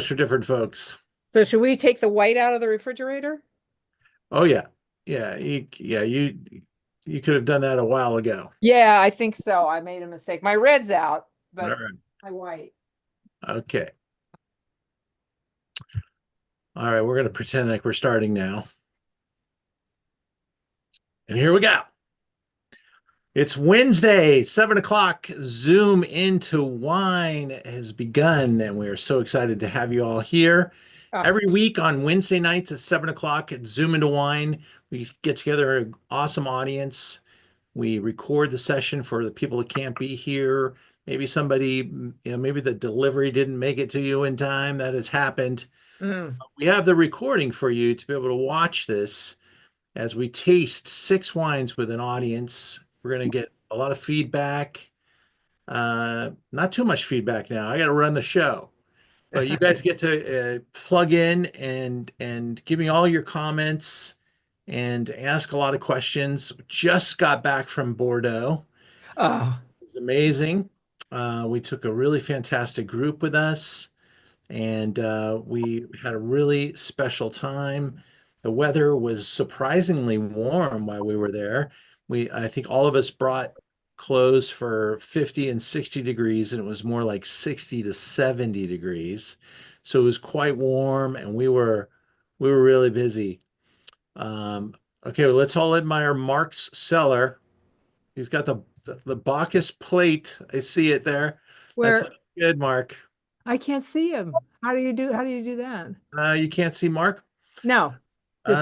For different folks. So should we take the white out of the refrigerator? Oh yeah. You could have done that a while ago. Yeah, I think so. I made a mistake. My red's out, All but right. my white. Okay. All right, we're gonna pretend like we're starting now. And here we go. It's Wednesday, 7 o'clock. Zoom into Wine has begun, and we are so excited to have you all here. Oh, Every week on Wednesday nights at 7 o'clock at Zoom into Wine, we get together an awesome audience. We record the session for the people that can't be here. Maybe somebody, maybe the delivery didn't make it to you in time. That has happened. mm. We have the recording for you to be able to watch this as we taste 6 wines with an audience. We're going to get a lot of feedback. Not too much feedback now. I got to run the show. But you guys get to plug in and give me all your comments and ask a lot of questions. Just got back from Bordeaux. Oh, It was amazing. We took a really fantastic group with us, and we had a really special time. The weather was surprisingly warm while we were there. I think all of us brought clothes for 50 and 60 degrees, and it was more like 60 to 70 degrees. So it was quite warm, and we were really busy. Um, okay, well, let's all admire Mark's cellar. He's got the Bacchus plate. I see it there. That's where good, Mark. I can't see him. How do you do that? You can't see Mark? No. It's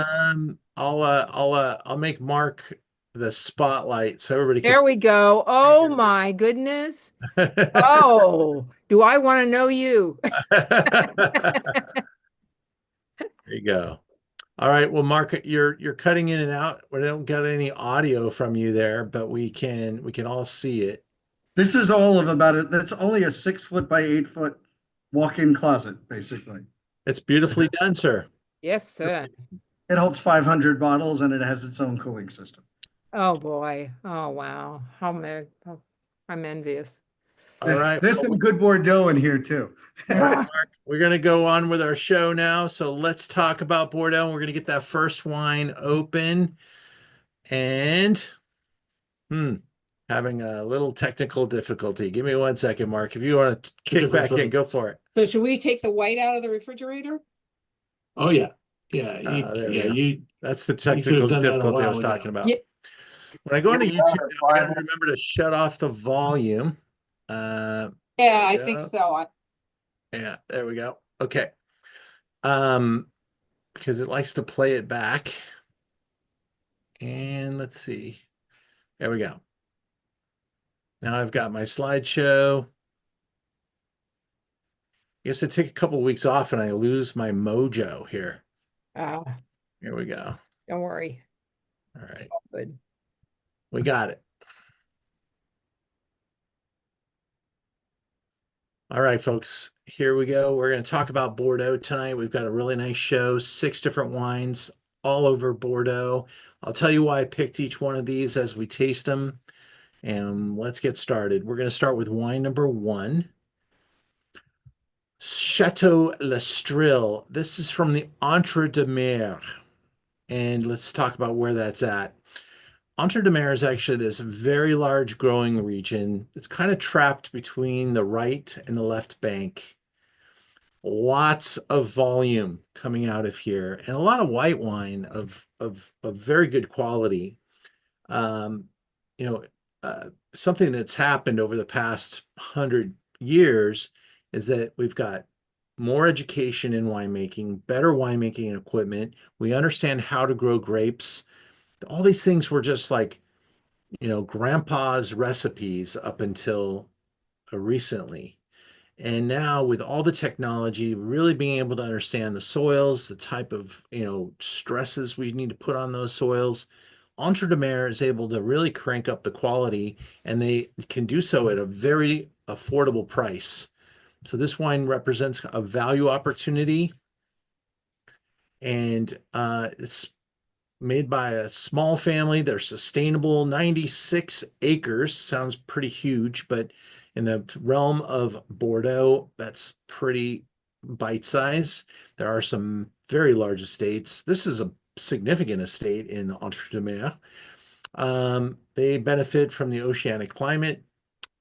I'll make Mark the spotlight so everybody can There see. we go. Oh my goodness. Oh, do I want to know you? There you go. All right. Well, Mark, you're cutting in and out. We don't got any audio from you there, but we can all see it. This is all of about it. That's only a 6 foot by 8 foot walk-in closet, basically. It's beautifully done, sir. Yes, sir. It holds 500 bottles and it has its own cooling system. Oh boy. Oh wow. I'm envious. All right. There's some good Bordeaux in here too. All right, Mark, we're going to go on with our show now. So let's talk about Bordeaux. We're going to get that first wine open and hmm, having a little technical difficulty. Give me 1 second, Mark. If you want to kick back in, go for it. So should we take the white out of the refrigerator? Oh yeah. Yeah, that's the technical difficulty I was talking about. Yeah. When I go into YouTube, I gotta remember to shut off the volume. Yeah, I think so. Yeah, there we go. Okay. Because it likes to play it back. And let's see. There we go. Now I've got my slideshow. I guess I take a couple of weeks off and I lose my mojo here. Oh, Here we go. don't worry. All right. Good. We got it. All right, folks, here we go. We're going to talk about Bordeaux tonight. We've got a really nice show, 6 different wines all over Bordeaux. I'll tell you why I picked each one of these as we taste them. And let's get started. We're going to start with wine number 1, Château Lestrille. This is from the Entre-Deux-Mers. And let's talk about where that's at. Entre-Deux-Mers is actually this very large growing region. It's kind of trapped between the right and the left bank. Lots of volume coming out of here, and a lot of white wine of very good quality. Um, you know, Something that's happened over the past 100 years is that we've got more education in winemaking, better winemaking equipment. We understand how to grow grapes. All these things were just like, grandpa's recipes up until recently. And now with all the technology, really being able to understand the soils, the type of, stresses we need to put on those soils, Entre-Deux-Mers is able to really crank up the quality, and they can do so at a very affordable price. So this wine represents a value opportunity, and it's made by a small family. They're sustainable, 96 acres. Sounds pretty huge, but in the realm of Bordeaux, that's pretty bite size. There are some very large estates. This is a significant estate in Entre-Deux-Mers. They benefit from the oceanic climate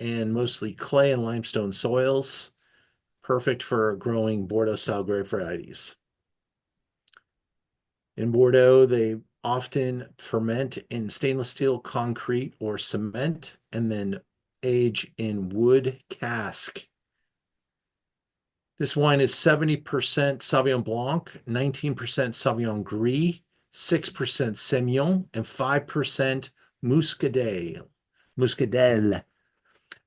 and mostly clay and limestone soils, perfect for growing Bordeaux style grape varieties. In Bordeaux, they often ferment in stainless steel, concrete, or cement, and then age in wood cask. This wine is 70% Sauvignon Blanc, 19% Sauvignon Gris, 6% Semillon, and 5% Muscadelle. Muscadelle.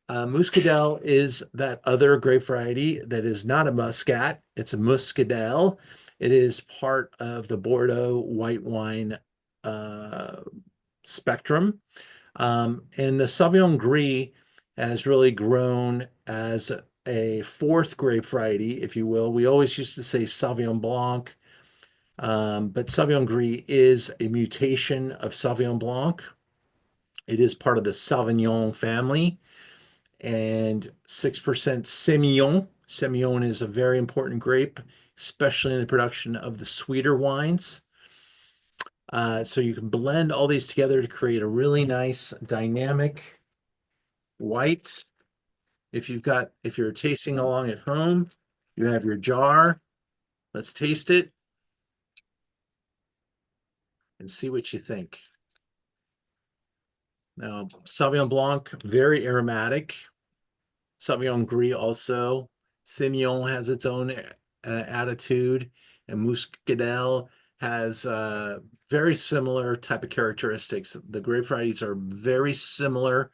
Muscadelle is that other grape variety that is not a muscat. It's a muscadelle. It is part of the Bordeaux white wine spectrum. And the Sauvignon Gris has really grown as a fourth grape variety, if you will. We always used to say Sauvignon Blanc, but Sauvignon Gris is a mutation of Sauvignon Blanc. It is part of the Sauvignon family, and 6% Semillon. Semillon is a very important grape, especially in the production of the sweeter wines. So you can blend all these together to create a really nice dynamic white. If you're tasting along at home, you have your jar. Let's taste it and see what you think. Now, Sauvignon Blanc, very aromatic. Sauvignon Gris also. Semillon has its own attitude, and Muscadelle has very similar type of characteristics. The grape varieties are very similar.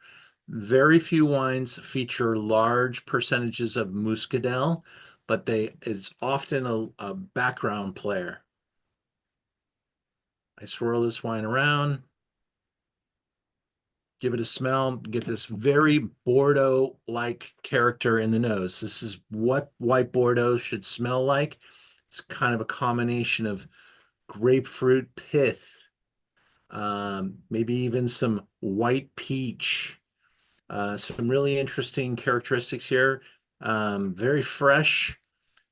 Very few wines feature large percentages of Muscadelle, but it's often a background player. I swirl this wine around, give it a smell, get this very Bordeaux-like character in the nose. This is what white Bordeaux should smell like. It's kind of a combination of grapefruit pith, maybe even some white peach. Some really interesting characteristics here. Very fresh.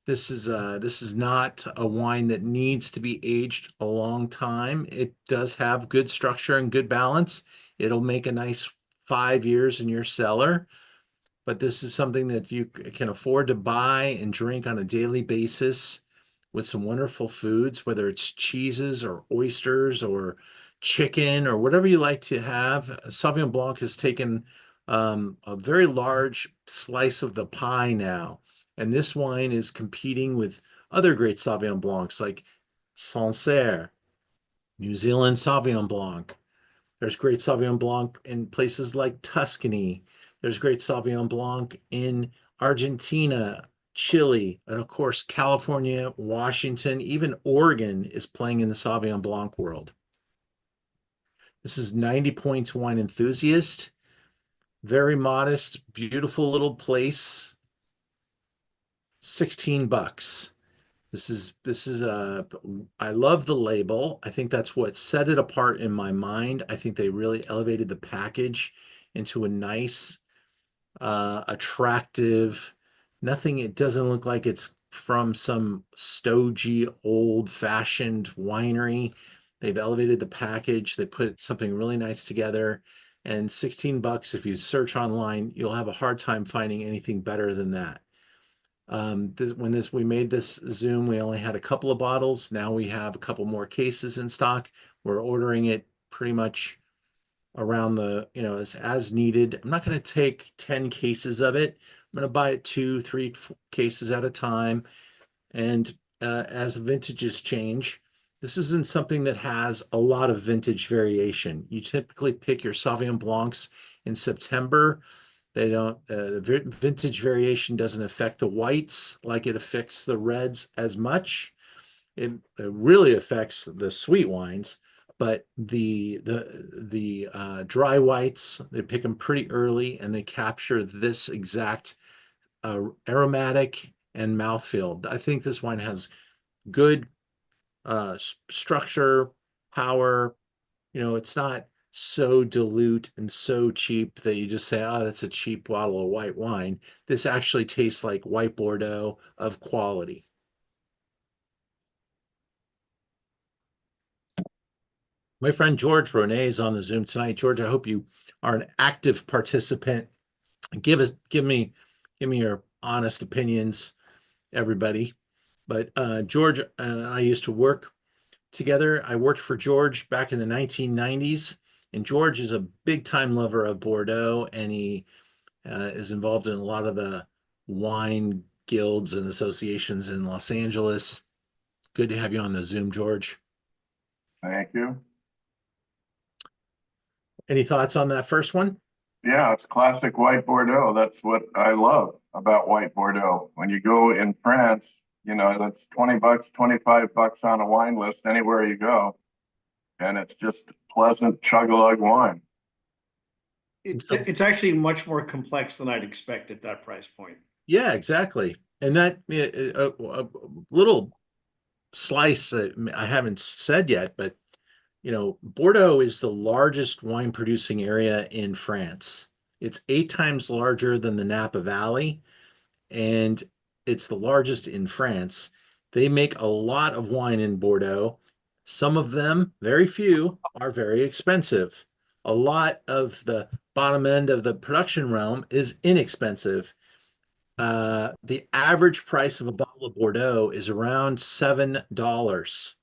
This is not a wine that needs to be aged a long time. It does have good structure and good balance. It'll make a nice 5 years in your cellar, but this is something that you can afford to buy and drink on a daily basis with some wonderful foods, whether it's cheeses or oysters or chicken or whatever you like to have. Sauvignon Blanc has taken a very large slice of the pie now. And this wine is competing with other great Sauvignon Blancs like Sancerre, New Zealand Sauvignon Blanc. There's great Sauvignon Blanc in places like Tuscany. There's great Sauvignon Blanc in Argentina, Chile, and of course, California, Washington, even Oregon is playing in the Sauvignon Blanc world. This is 90 points wine enthusiast. Very modest, beautiful little place. $16. I love the label. I think that's what set it apart in my mind. I think they really elevated the package into a nice, attractive, it doesn't look like it's from some stodgy, old-fashioned winery. They've elevated the package. They put something really nice together. And $16, if you search online, you'll have a hard time finding anything better than that. When we made this Zoom, we only had a couple of bottles. Now we have a couple more cases in stock. We're ordering it pretty much around as needed. I'm not going to take 10 cases of it. I'm going to buy it 2, 3 cases at a time. And as vintages change, this isn't something that has a lot of vintage variation. You typically pick your Sauvignon Blancs in September. They don't, the vintage variation doesn't affect the whites like it affects the reds as much. It really affects the sweet wines, but the dry whites, they pick them pretty early and they capture this exact aromatic and mouthfeel. I think this wine has good structure, power. It's not so dilute and so cheap that you just say, oh, that's a cheap bottle of white wine. This actually tastes like white Bordeaux of quality. My friend George Ronay is on the Zoom tonight. George, I hope you are an active participant. Give me your honest opinions, everybody. But George and I used to work together. I worked for George back in the 1990s, and George is a big time lover of Bordeaux, and he is involved in a lot of the wine guilds and associations in Los Angeles. Good to have you on the Zoom, George. Thank you. Any thoughts on that first one? Yeah, it's classic white Bordeaux. That's what I love about white Bordeaux. When you go in France, you know, that's $20, $25 on a wine list anywhere you go. And it's just pleasant chug-a-lug wine. It's actually much more complex than I'd expect at that price point. Yeah, exactly. And that a little slice that I haven't said yet, but you know, Bordeaux is the largest wine producing area in France. It's 8 times larger than the Napa Valley, and it's the largest in France. They make a lot of wine in Bordeaux. Some of them, very few, are very expensive. A lot of the bottom end of the production realm is inexpensive. The average price of a bottle of Bordeaux is around $7.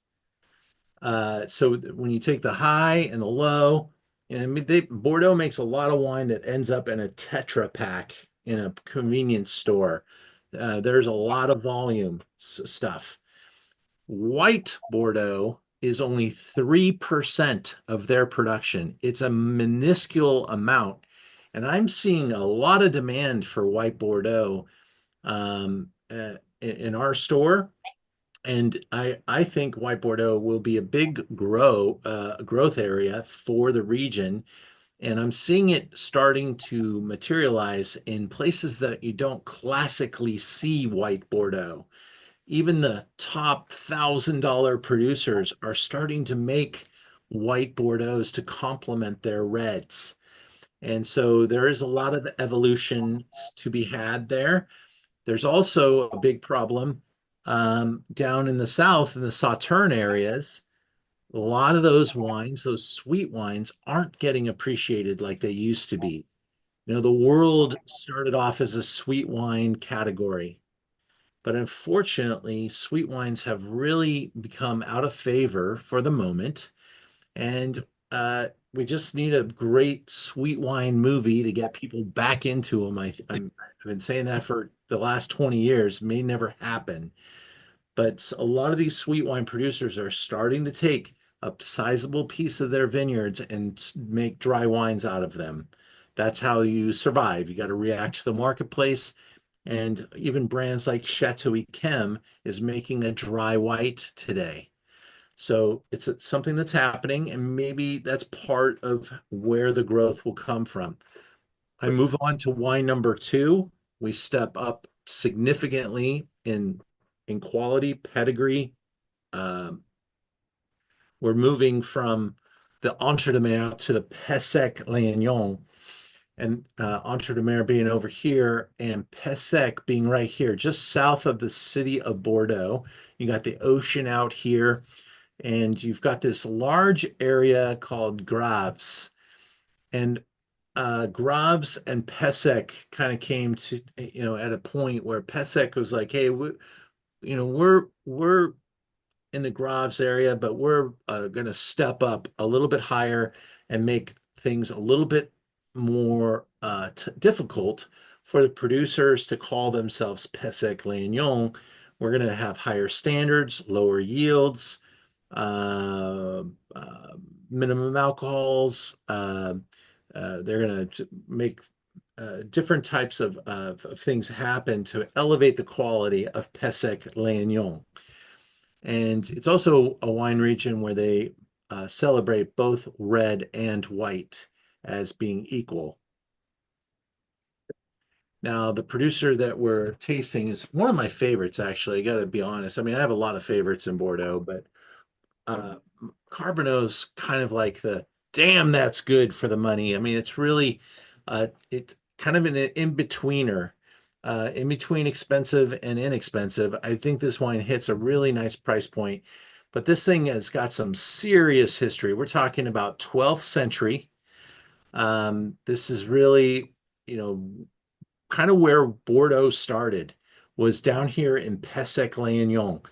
So when you take the high and the low, and I mean, Bordeaux makes a lot of wine that ends up in a Tetra Pak in a convenience store. There's a lot of volume stuff. White Bordeaux is only 3% of their production. It's a minuscule amount. And I'm seeing a lot of demand for white Bordeaux in our store. And I think white Bordeaux will be a big growth area for the region. And I'm seeing it starting to materialize in places that you don't classically see white Bordeaux. Even the top $1,000 producers are starting to make white Bordeaux's to complement their reds. And so there is a lot of evolution to be had there. There's also a big problem down in the south in the Sauterne areas. A lot of those wines, those sweet wines, aren't getting appreciated like they used to be. You know, the world started off as a sweet wine category, but unfortunately, sweet wines have really become out of favor for the moment. And we just need a great sweet wine movie to get people back into them. I've been saying that for the last 20 years. It may never happen. But a lot of these sweet wine producers are starting to take a sizable piece of their vineyards and make dry wines out of them. That's how you survive. You got to react to the marketplace. And even brands like Château is making a dry white today. So it's something that's happening, and maybe that's part of where the growth will come from. I move on to wine number two. We step up significantly in quality, pedigree. We're moving from the Entre-Deux-Mers to the Pessac-Léognan, and Entre-Deux-Mers being over here and Pessac being right here, just south of the city of Bordeaux. You got the ocean out here, and you've got this large area called Graves. And Graves and Pessac kind of came to, you know, at a point where Pessac was like, hey, we're in the Graves area, but we're going to step up a little bit higher and make things a little bit more difficult for the producers to call themselves Pessac-Léognan. We're going to have higher standards, lower yields, uh, uh, minimum alcohols. They're going to make different types of things happen to elevate the quality of Pessac-Léognan. And it's also a wine region where they celebrate both red and white as being equal. Now, the producer that we're tasting is one of my favorites, actually. I got to be honest. I mean, I have a lot of favorites in Bordeaux, but Carbonneau's kind of like the damn, that's good for the money. I mean, it's kind of an in-betweener, in between expensive and inexpensive. I think this wine hits a really nice price point, but this thing has got some serious history. We're talking about 12th century. This is really, you know, kind of where Bordeaux started, was down here in Pessac-Léognan.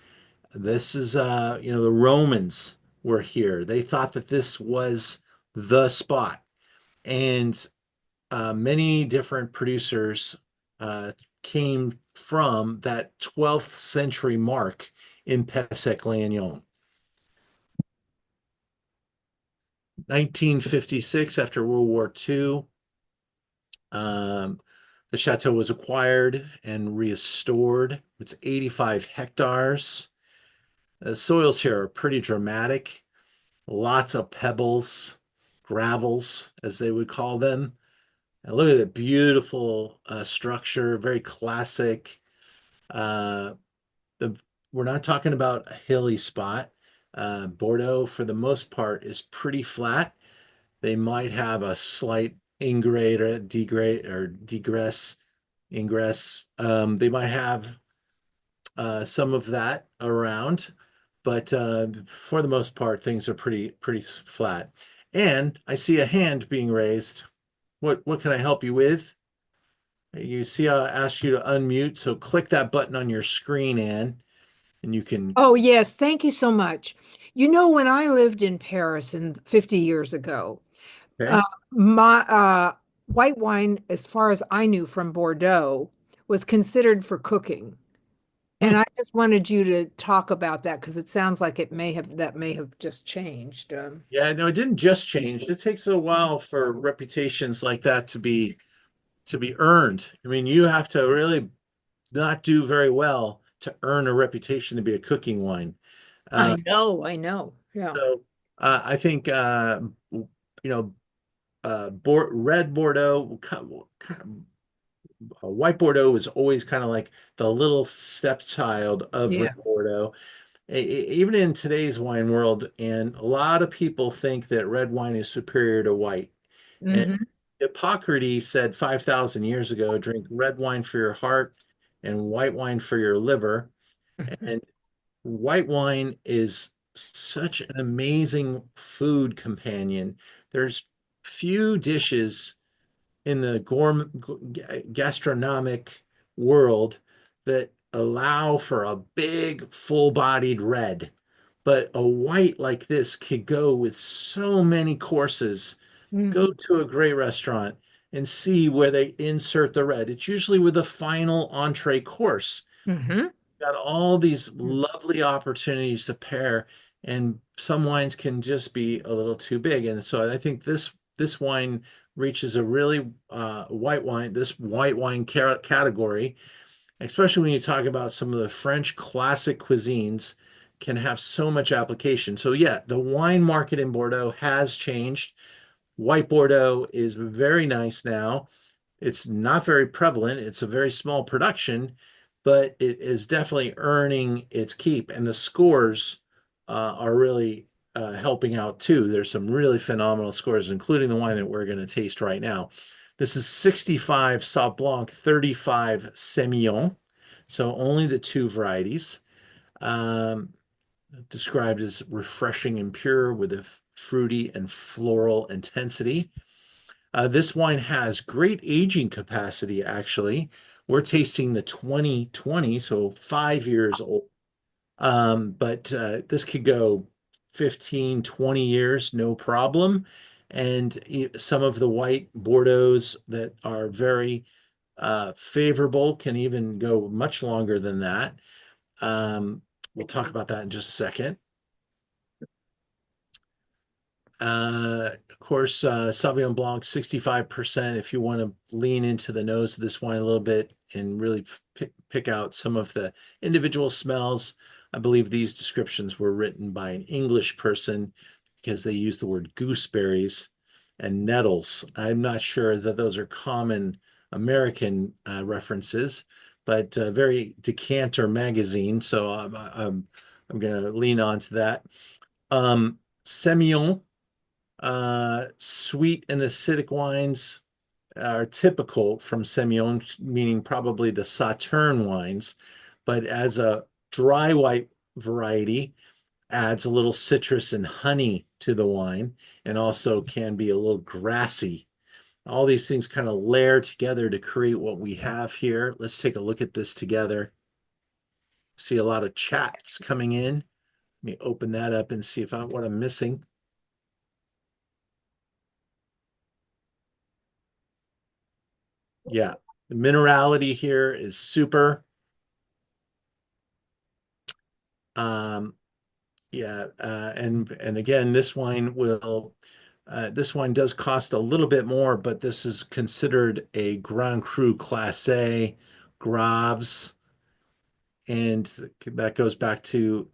This is, the Romans were here. They thought that this was the spot. And many different producers came from that 12th century mark in Pessac-Léognan. 1956, after World War II, the chateau was acquired and restored. It's 85 hectares. The soils here are pretty dramatic. Lots of pebbles, gravels, as they would call them. And look at the beautiful structure, very classic. Uh, we're not talking about a hilly spot. Bordeaux, for the most part, is pretty flat. They might have a slight ingrade or degrade or degress ingress. They might have some of that around, but for the most part, things are pretty flat. And I see a hand being raised. What can I help you with? You see, I asked you to unmute, so click that button on your screen, Ann, and you can. Oh, yes. Thank you so much. You know, when I lived in Paris 50 years ago, Okay. uh, my white wine, as far as I knew from Bordeaux, was considered for cooking. And Hmm. I just wanted you to talk about that because it sounds like that may have just changed. Yeah, no, it didn't just change. It takes a while for reputations like that to be earned. I mean, you have to really not do very well to earn a reputation to be a cooking wine. Uh, I know. Yeah. so I think red Bordeaux, white Bordeaux is always kind of like the little stepchild of Yeah. red Bordeaux. Even in today's wine world, and a lot of people think that red wine is superior to white. And Hmm. Hippocrates said 5,000 years ago, drink red wine for your heart and white wine for your liver. And white wine is such an amazing food companion. There's few dishes in the gastronomic world that allow for a big, full-bodied red. But a white like this could go with so many courses. Go to a great restaurant and see where they insert the red. It's usually with the final entree course. Hmm. Got all these lovely opportunities to pair, and some wines can just be a little too big. And so I think this wine reaches a really this white wine category, especially when you talk about some of the French classic cuisines can have so much application. So yeah, the wine market in Bordeaux has changed. White Bordeaux is very nice now. It's not very prevalent. It's a very small production, but it is definitely earning its keep. And the scores are really helping out too. There's some really phenomenal scores, including the wine that we're going to taste right now. This is 65 Sauv Blanc, 35 Semillon. So only the two varieties. Um, Described as refreshing and pure with a fruity and floral intensity. This wine has great aging capacity, actually. We're tasting the 2020, so 5 years old. But this could go 15, 20 years, no problem. And some of the white Bordeaux's that are very favorable can even go much longer than that. We'll talk about that in just a second. Of course, Sauvignon Blanc, 65%. If you want to lean into the nose of this wine a little bit and really pick out some of the individual smells, I believe these descriptions were written by an English person because they use the word gooseberries and nettles. I'm not sure that those are common American references, but very Decanter magazine. So I'm going to lean on to that. Semillon. Sweet and acidic wines are typical from Semillon, meaning probably the Sauterne wines, but as a dry white variety, adds a little citrus and honey to the wine, and also can be a little grassy. All these things kind of layer together to create what we have here. Let's take a look at this together. See a lot of chats coming in. Let me open that up and see what I'm missing. Yeah, the minerality here is super. Yeah, and again, this wine does cost a little bit more, but this is considered a Grand Cru Classé Graves, and that goes back to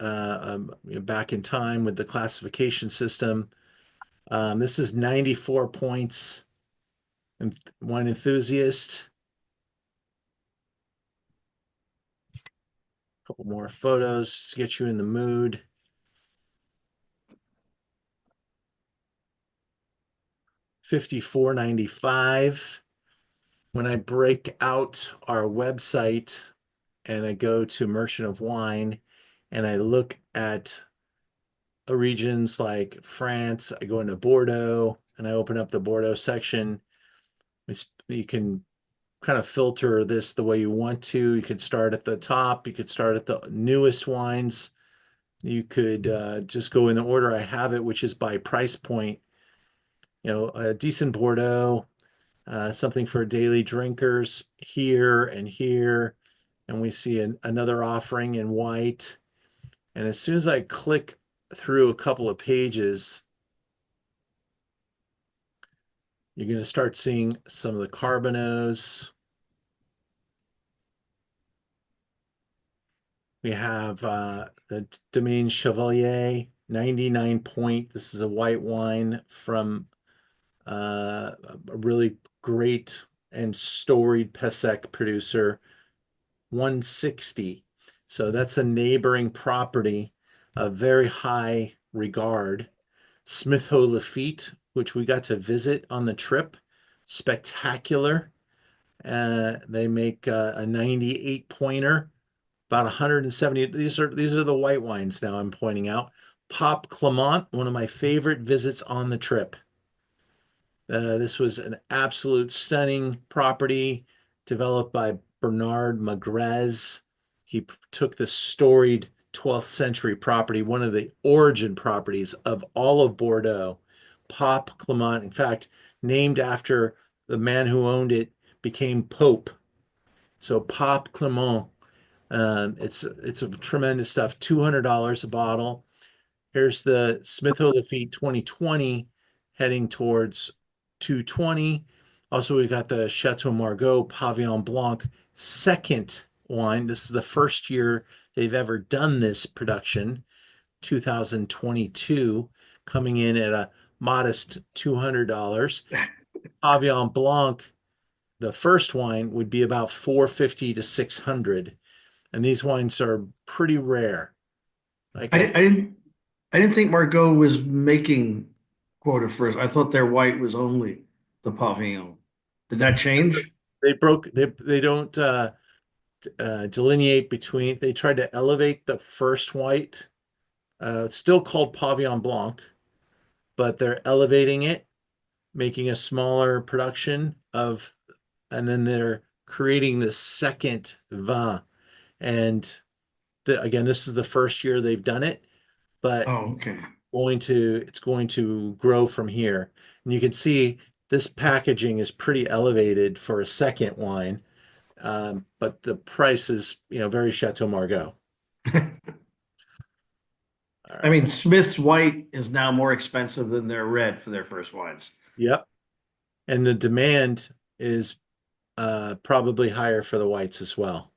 back in time with the classification system. This is 94 points, and wine enthusiast. A couple more photos to get you in the mood. $54.95. When I break out our website and I go to Merchant of Wine and I look at regions like France, I go into Bordeaux and I open up the Bordeaux section. You can kind of filter this the way you want to. You could start at the top. You could start at the newest wines. You could just go in the order I have it, which is by price point. You know, a decent Bordeaux, something for daily drinkers here and here. And we see another offering in white. And as soon as I click through a couple of pages, you're going to start seeing some of the Carbonnieux. We have the Domaine Chevalier, 99 point. This is a white wine from a really great and storied Pessac producer, 160. So that's a neighboring property of very high regard. Smith-Haut Lafitte, which we got to visit on the trip, spectacular. They make a 98 pointer, about 170. These are the white wines now I'm pointing out. Pop Clement, one of my favorite visits on the trip. This was an absolute stunning property developed by Bernard Magrez. He took the storied 12th century property, one of the origin properties of all of Bordeaux, Pop Clement, in fact, named after the man who owned it, became Pope. So Pop Clement, it's a tremendous stuff. $200 a bottle. Here's the Smith-Haut Lafitte 2020 heading towards 220. Also, we got the Chateau Margaux Pavillon Blanc second wine. This is the first year they've ever done this production, 2022, coming in at a modest $200. Pavillon Blanc, the first wine, would be about $450 to $600. And these wines are pretty rare. Like I didn't think Margaux was making quota first. I thought their white was only the Pavillon. Did that change? they don't delineate between. They tried to elevate the first white. It's still called Pavillon Blanc, but they're elevating it, making a smaller production of, and then they're creating the second vin. And again, this is the first year they've done it, but Oh, okay. it's going to grow from here. And you can see this packaging is pretty elevated for a second wine, but the price is, very Chateau Margaux. I mean, Smith's white is now more expensive than their red for their first wines. Yep. And the demand is probably higher for the whites as well.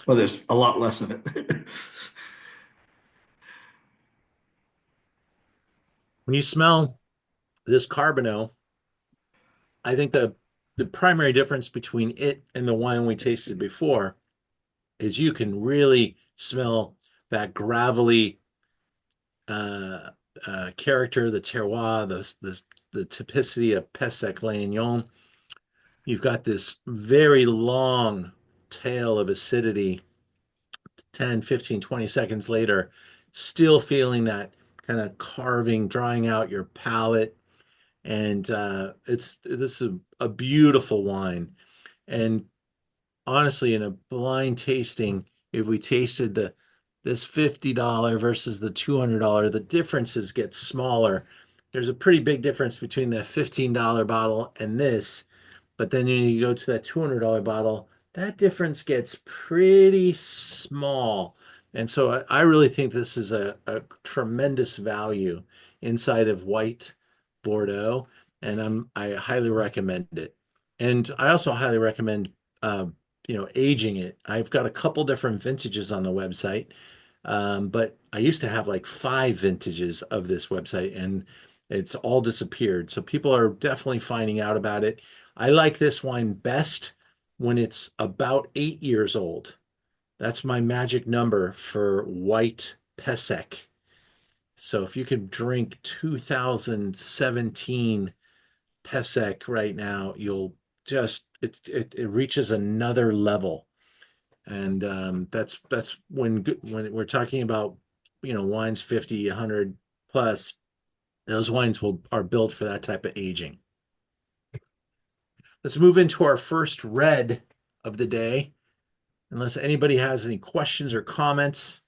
Well, there's a lot less of it. When you smell this Carbonneau, I think the primary difference between it and the wine we tasted before is you can really smell that gravelly character, the terroir, the typicity of Pessac-Léognan. You've got this very long tail of acidity, 10, 15, 20 seconds later, still feeling that kind of carving, drying out your palate. And this is a beautiful wine. And honestly, in a blind tasting, if we tasted this $50 versus the $200, the differences get smaller. There's a pretty big difference between the $15 bottle and this, but then when you go to that $200 bottle, that difference gets pretty small. And so I really think this is a tremendous value inside of white Bordeaux, and I highly recommend it. And I also highly recommend aging it. I've got a couple different vintages on the website, but I used to have like 5 vintages of this website, and it's all disappeared. So people are definitely finding out about it. I like this wine best when it's about 8 years old. That's my magic number for white Pessac. So if you could drink 2017 Pessac right now, you'll just it reaches another level. And that's when we're talking about wines 50, 100 plus, those wines are built for that type of aging. Let's move into our first red of the day. Unless anybody has any questions or comments,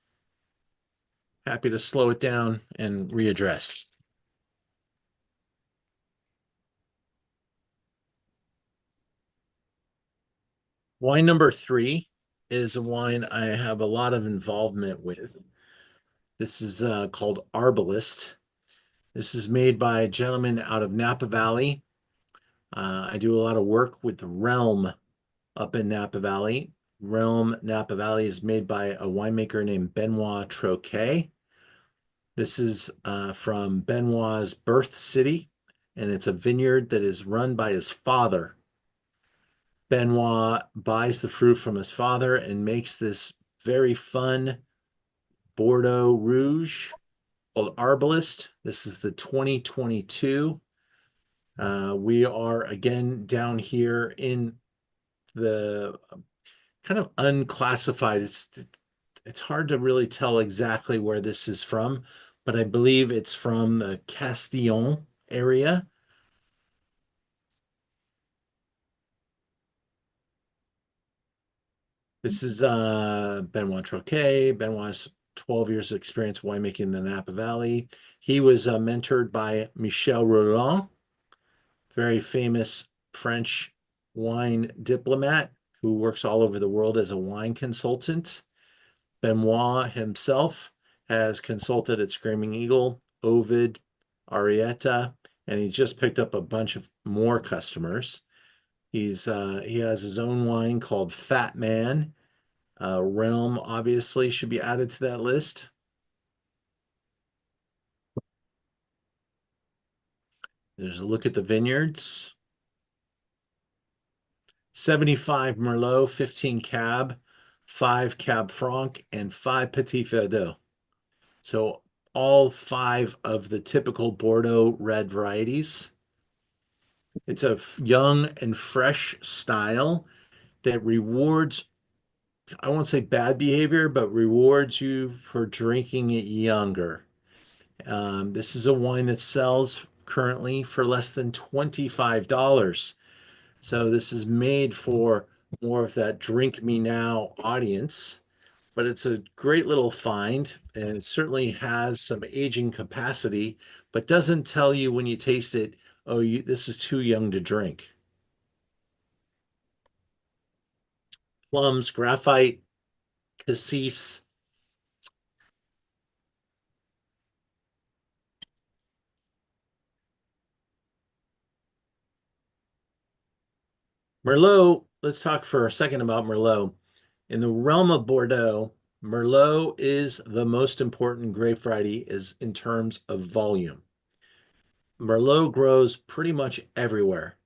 happy to slow it down and readdress. Wine number 3 is a wine I have a lot of involvement with. This is called Arbalest. This is made by a gentleman out of Napa Valley. I do a lot of work with Realm up in Napa Valley. Realm Napa Valley is made by a winemaker named Benoit Troquet. This is from Benoit's birth city, and it's a vineyard that is run by his father. Benoit buys the fruit from his father and makes this very fun Bordeaux Rouge called Arbalest. This is the 2022. We are again down here in the kind of unclassified. It's hard to really tell exactly where this is from, but I believe it's from the Castillon area. This is Benoit Troquet. Benoit's 12 years of experience winemaking in the Napa Valley. He was mentored by Michel Rolland, very famous French wine diplomat who works all over the world as a wine consultant. Benoit himself has consulted at Screaming Eagle, Ovid, Arietta, and he just picked up a bunch of more customers. He has his own wine called Fat Man. Realm obviously should be added to that list. There's a look at the vineyards. 75 Merlot, 15 Cab, 5 Cab Franc, and 5 Petit Verdot. So all 5 of the typical Bordeaux red varieties. It's a young and fresh style that rewards, I won't say bad behavior, but rewards you for drinking it younger. This is a wine that sells currently for less than $25. So this is made for more of that drink me now audience, but it's a great little find, and it certainly has some aging capacity, but doesn't tell you when you taste it, oh, this is too young to drink. Plums, graphite, cassis. Merlot, let's talk for a second about Merlot. In the realm of Bordeaux, Merlot is the most important grape variety in terms of volume. Merlot grows pretty much everywhere,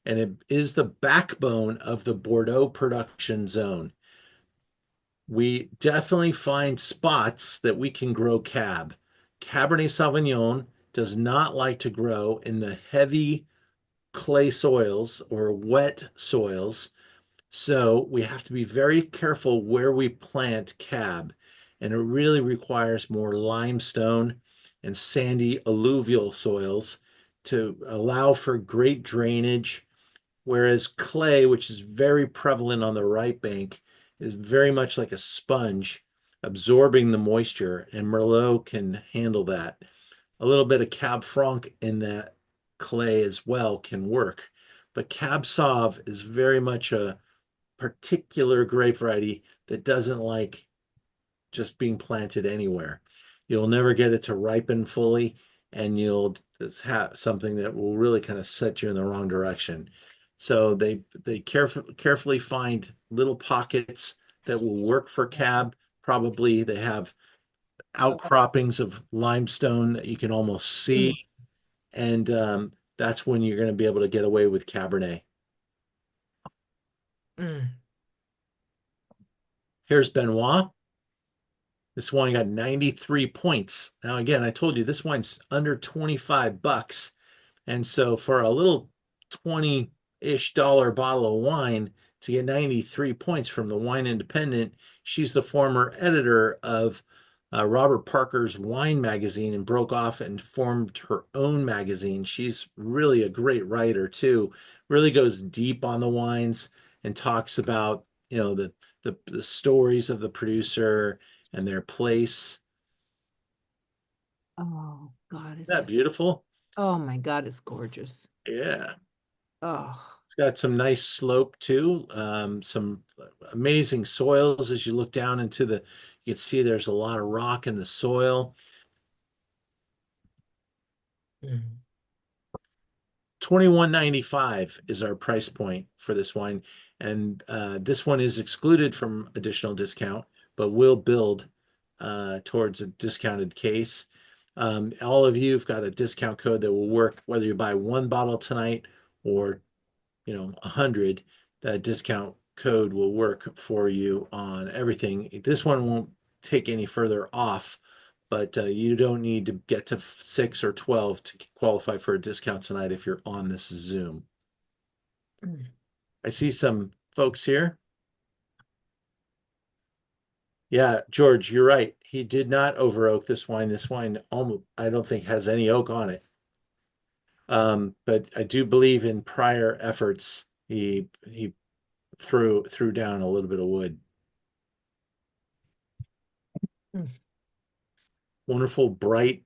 and it is the backbone of the Bordeaux production zone. We definitely find spots that we can grow cab. Cabernet Sauvignon does not like to grow in the heavy clay soils or wet soils. So we have to be very careful where we plant cab. And it really requires more limestone and sandy alluvial soils to allow for great drainage. Whereas clay, which is very prevalent on the right bank, is very much like a sponge, absorbing the moisture, and Merlot can handle that. A little bit of Cab Franc in that clay as well can work. But Cab Sauv is very much a particular grape variety that doesn't like just being planted anywhere. You'll never get it to ripen fully, and you'll have something that will really kind of set you in the wrong direction. So they carefully find little pockets that will work for cab. Probably they have outcroppings of limestone that you can almost see, and that's when you're going to be able to get away with Cabernet. Mm. Here's Benoit. This wine got 93 points. Now, again, I told you this wine's under 25 bucks. And so for a little 20-ish dollar bottle of wine to get 93 points from the Wine Independent, she's the former editor of Robert Parker's wine magazine and broke off and formed her own magazine. She's really a great writer too, really goes deep on the wines and talks about, the stories of the producer and their place. Oh God, Isn't that beautiful? oh my God, it's gorgeous. Yeah. Oh, It's got some nice slope too. Some amazing soils as you look down into you can see there's a lot of rock in the soil. mm. $21.95 is our price point for this wine. And this one is excluded from additional discount, but will build towards a discounted case. All of you have got a discount code that will work whether you buy one bottle tonight or 100. That discount code will work for you on everything. This one won't take any further off, but you don't need to get to 6 or 12 to qualify for a discount tonight if you're on this Zoom. Mm. I see some folks here. Yeah, George, you're right. He did not over oak this wine. This wine almost, I don't think, has any oak on it. But I do believe in prior efforts he threw down a little bit of wood. Mm. Wonderful bright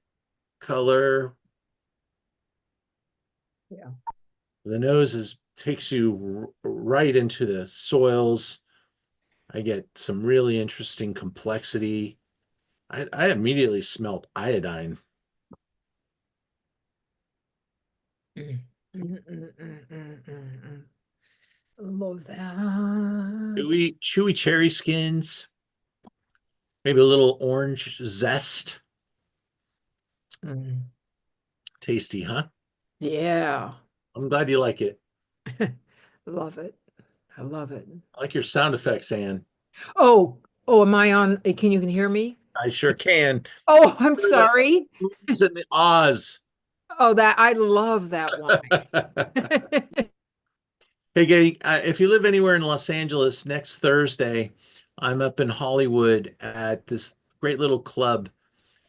color. Yeah. The nose takes you right into the soils. I get some really interesting complexity. I immediately smelled iodine. Mm. Mm, mm, mm, mm, mm, mm. Love that. Chewy cherry skins. Maybe a little orange zest. Mm. Tasty, huh? Yeah. I'm glad you like it. Love it. I love it. I like your sound effects, Ann. Oh, am I on? Can you hear me? I sure can. Oh, I'm sorry. Who's in the Oz? Oh, I love that wine. Hey, Gary, if you live anywhere in Los Angeles, next Thursday, I'm up in Hollywood at this great little club,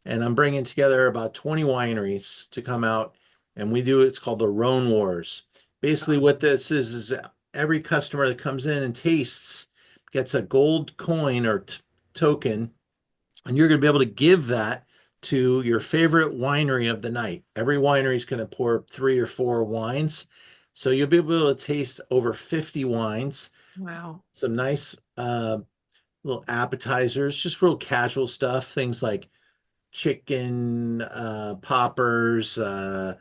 and I'm bringing together about 20 wineries to come out, and it's called the Rhone Wars. Basically, what this is every customer that comes in and tastes gets a gold coin or token, and you're going to be able to give that to your favorite winery of the night. Every winery is going to pour 3 or 4 wines. So you'll be able to taste over 50 wines. Wow. Some nice little appetizers, just real casual stuff. Things like chicken poppers, some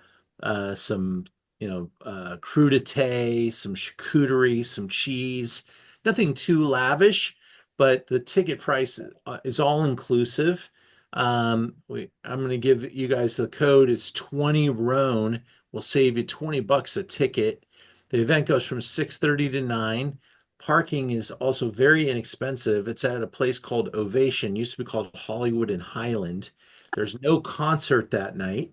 crudité, some charcuterie, some cheese. Nothing too lavish, but the ticket price is all inclusive. I'm going to give you guys the code. It's 20 Rhone. Will save you $20 a ticket. The event goes from 6:30 to 9. Parking is also very inexpensive. It's at a place called Ovation, used to be called Hollywood and Highland. There's no concert that night.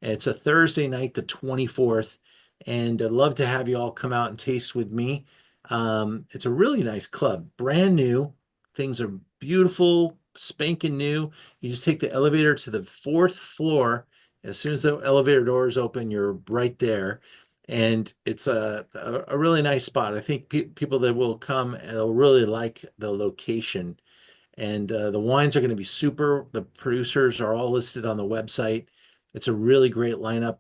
It's a Thursday night, the 24th, and I'd love to have you all come out and taste with me. It's a really nice club, brand new. Things are beautiful, spanking new. You just take the elevator to the fourth floor. As soon as the elevator doors open, you're right there. And it's a really nice spot. I think people that will come will really like the location. And the wines are going to be super. The producers are all listed on the website. It's a really great lineup.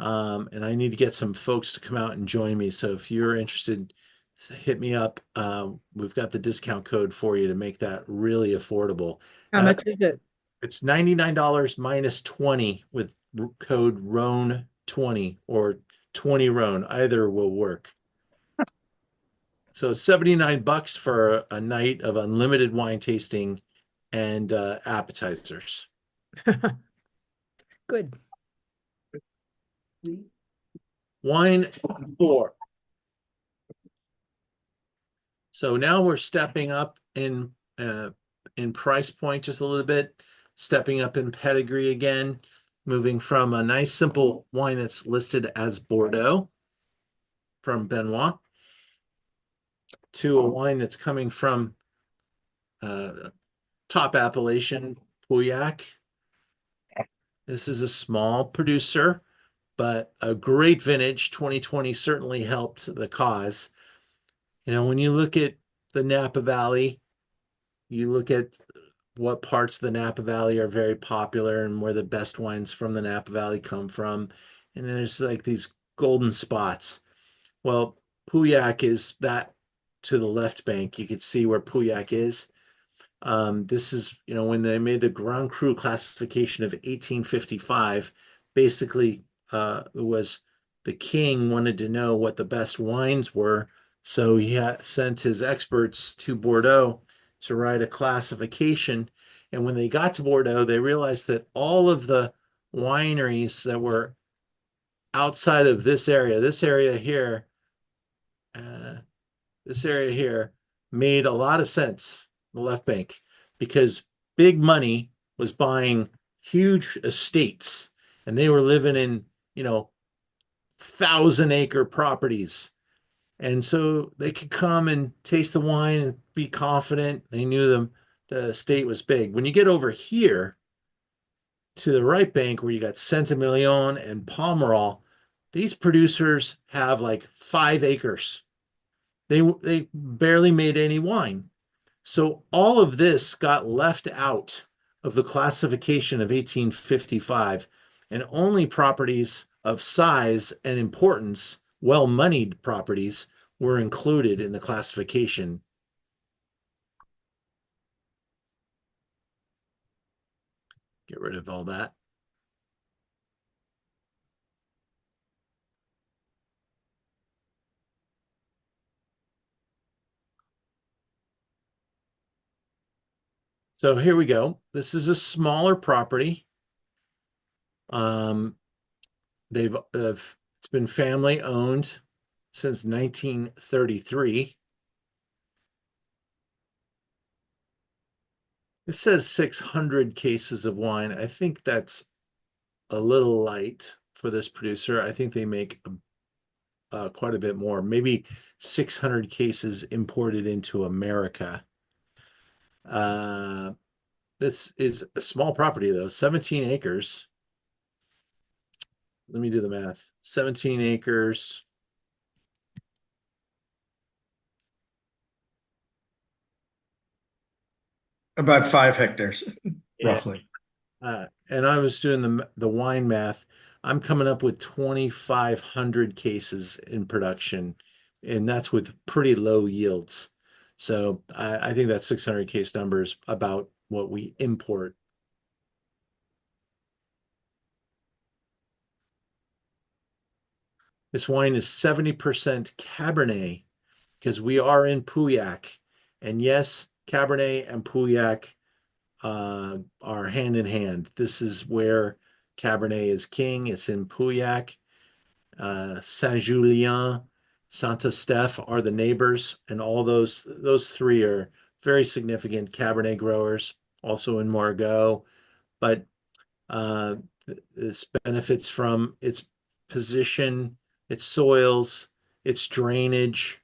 And I need to get some folks to come out and join me. So if you're interested, hit me up. We've got the discount code for you to make that really affordable. How much is it? It's $99 minus 20 with code ROAN20 or 20 Roan. Either will work. So 79 bucks for a night of unlimited wine tasting and appetizers. Good. Wine 4. So now we're stepping up in price point just a little bit, stepping up in pedigree again, moving from a nice simple wine that's listed as Bordeaux from Benoit to a wine that's coming from top appellation, Pauillac. This is a small producer, but a great vintage. 2020 certainly helped the cause. You know, when you look at the Napa Valley, you look at what parts of the Napa Valley are very popular and where the best wines from the Napa Valley come from. And there's like these golden spots. Well, Pauillac is that to the left bank. You could see where Pauillac is. This is, you know, when they made the Grand Cru classification of 1855, basically it was the king wanted to know what the best wines were. So he sent his experts to Bordeaux to write a classification. And when they got to Bordeaux, they realized that all of the wineries that were outside of this area here, this area here made a lot of sense, the left bank, because big money was buying huge estates and they were living in, you know, 1,000-acre properties. And so they could come and taste the wine and be confident. They knew the estate was big. When you get over here to the right bank where you got Saint-Emilion and Pomerol, these producers have like 5 acres. They barely made any wine. So all of this got left out of the classification of 1855, and only properties of size and importance, well-moneyed properties, were included in the classification. Get rid of all that. So here we go. This is a smaller property. It's been family owned since 1933. It says 600 cases of wine. I think that's a little light for this producer. I think they make quite a bit more, maybe 600 cases imported into America. This is a small property though, 17 acres. Let me do the math. 17 acres. About 5 hectares, Yeah. roughly. And I was doing the wine math. I'm coming up with 2,500 cases in production, and that's with pretty low yields. So I think that 600 case number is about what we import. This wine is 70% Cabernet because we are in Pauillac. And yes, Cabernet and Pauillac are hand in hand. This is where Cabernet is king. It's in Pauillac, Saint-Julien, Saint-Estèphe are the neighbors, and all those three are very significant Cabernet growers, also in Margaux. But uh, this benefits from its position, its soils, its drainage.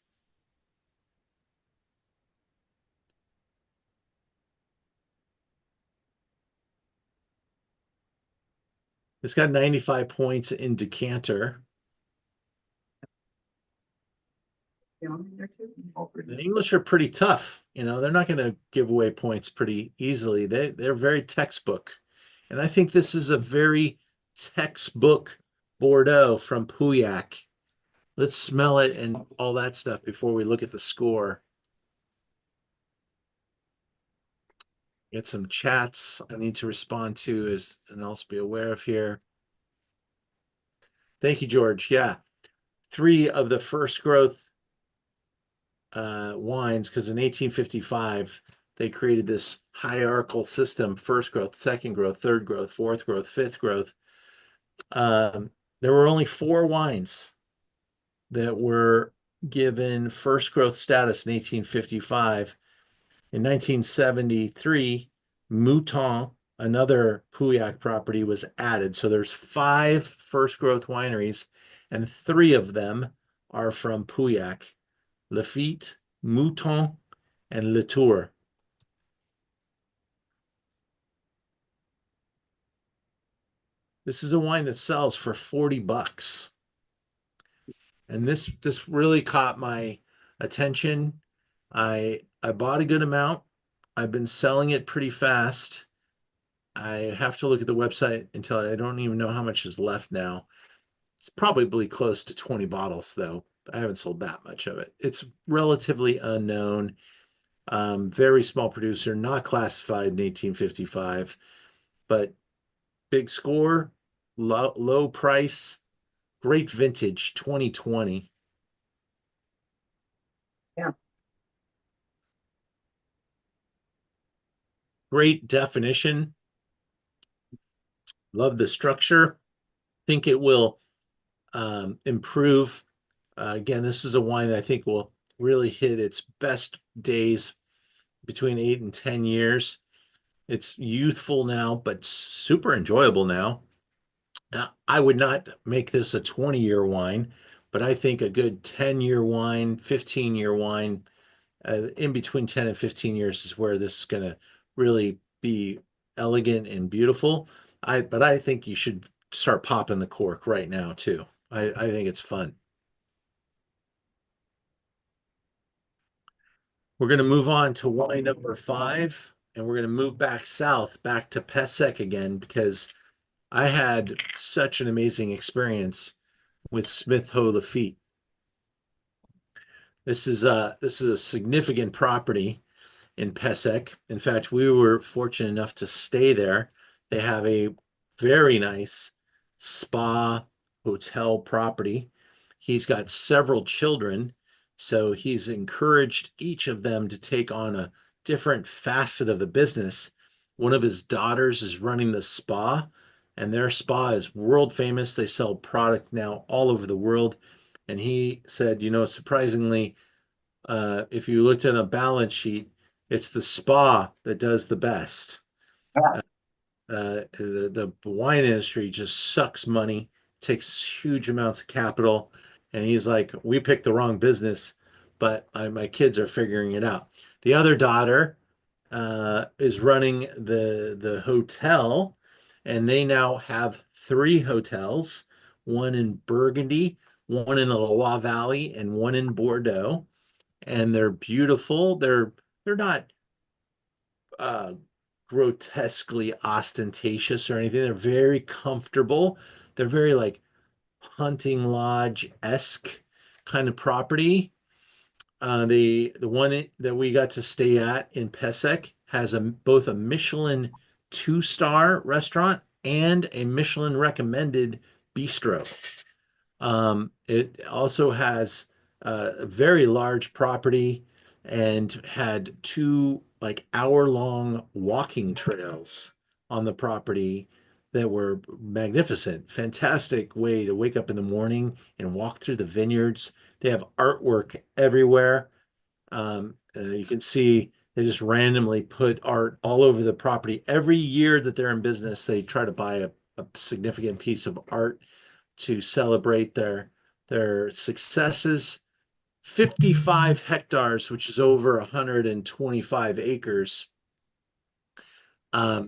It's got 95 points in decanter. The English are pretty tough. You know, they're not going to give away points pretty easily. They're very textbook. And I think this is a very textbook Bordeaux from Pauillac. Let's smell it and all that stuff before we look at the score. Get some chats I need to respond to and also be aware of here. Thank you, George. Yeah. 3 of the first growth wines, because in 1855 they created this hierarchical system: first growth, second growth, third growth, fourth growth, fifth growth. There were only 4 wines that were given first growth status in 1855. In 1973, Mouton, another Pauillac property, was added. So there's 5 first growth wineries, and 3 of them are from Pauillac: Lafitte, Mouton, and Latour. This is a wine that sells for $40. And this really caught my attention. I bought a good amount. I've been selling it pretty fast. I have to look at the website until I don't even know how much is left now. It's probably close to 20 bottles though. I haven't sold that much of it. It's relatively unknown. Very small producer, not classified in 1855, but big score, low price, great vintage, 2020. Yeah. Great definition. Love the structure. Think it will improve. Again, this is a wine that I think will really hit its best days between 8 and 10 years. It's youthful now, but super enjoyable now. I would not make this a 20-year wine, but I think a good 10-year wine, 15-year wine, in between 10 and 15 years is where this is going to really be elegant and beautiful. But I think you should start popping the cork right now too. I think it's fun. We're going to move on to wine number 5, and we're going to move back south, back to Pessac again, because I had such an amazing experience with Smith Haut Lafitte. This is a significant property in Pessac. In fact, we were fortunate enough to stay there. They have a very nice spa hotel property. He's got several children, so he's encouraged each of them to take on a different facet of the business. One of his daughters is running the spa, and their spa is world famous. They sell product now all over the world. And he said, you know, surprisingly, if you looked at a balance sheet, it's the spa that does the best. The wine industry just sucks money, takes huge amounts of capital. And he's like, we picked the wrong business, but my kids are figuring it out. The other daughter is running the hotel, and they now have 3 hotels, one in Burgundy, one in the Loire Valley, and one in Bordeaux. And they're beautiful. They're not grotesquely ostentatious or anything. They're very comfortable. They're very like hunting lodge-esque kind of property. The one that we got to stay at in Pessac has both a Michelin 2-star restaurant and a Michelin recommended bistro. It also has a very large property and had 2 like hour-long walking trails on the property that were magnificent. Fantastic way to wake up in the morning and walk through the vineyards. They have artwork everywhere. You can see they just randomly put art all over the property. Every year that they're in business, they try to buy a significant piece of art to celebrate their successes. 55 hectares, which is over 125 acres,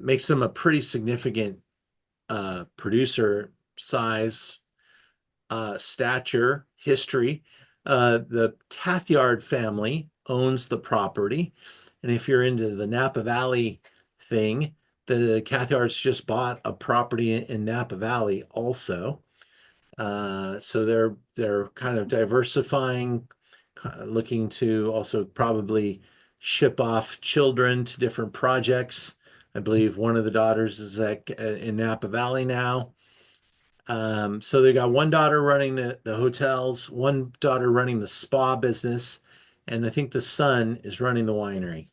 makes them a pretty significant producer size, stature, history. The Cathcart family owns the property. And if you're into the Napa Valley thing, the Cathcarts just bought a property in Napa Valley also. So they're kind of diversifying, looking to also probably ship off children to different projects. I believe one of the daughters is in Napa Valley now. So they got one daughter running the hotels, one daughter running the spa business, and I think the son is running the winery.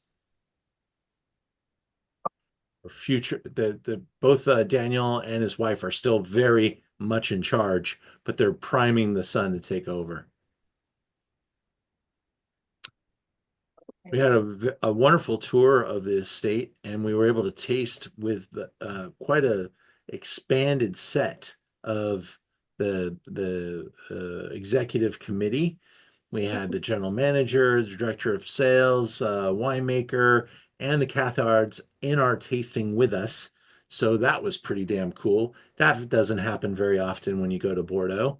Future, the both Daniel and his wife are still very much in charge, but they're priming the son to take over. We had a wonderful tour of the estate, and we were able to taste with quite a expanded set of the executive committee. We had the general manager, the director of sales, winemaker, and the Cathcarts in our tasting with us. So that was pretty damn cool. That doesn't happen very often when you go to Bordeaux.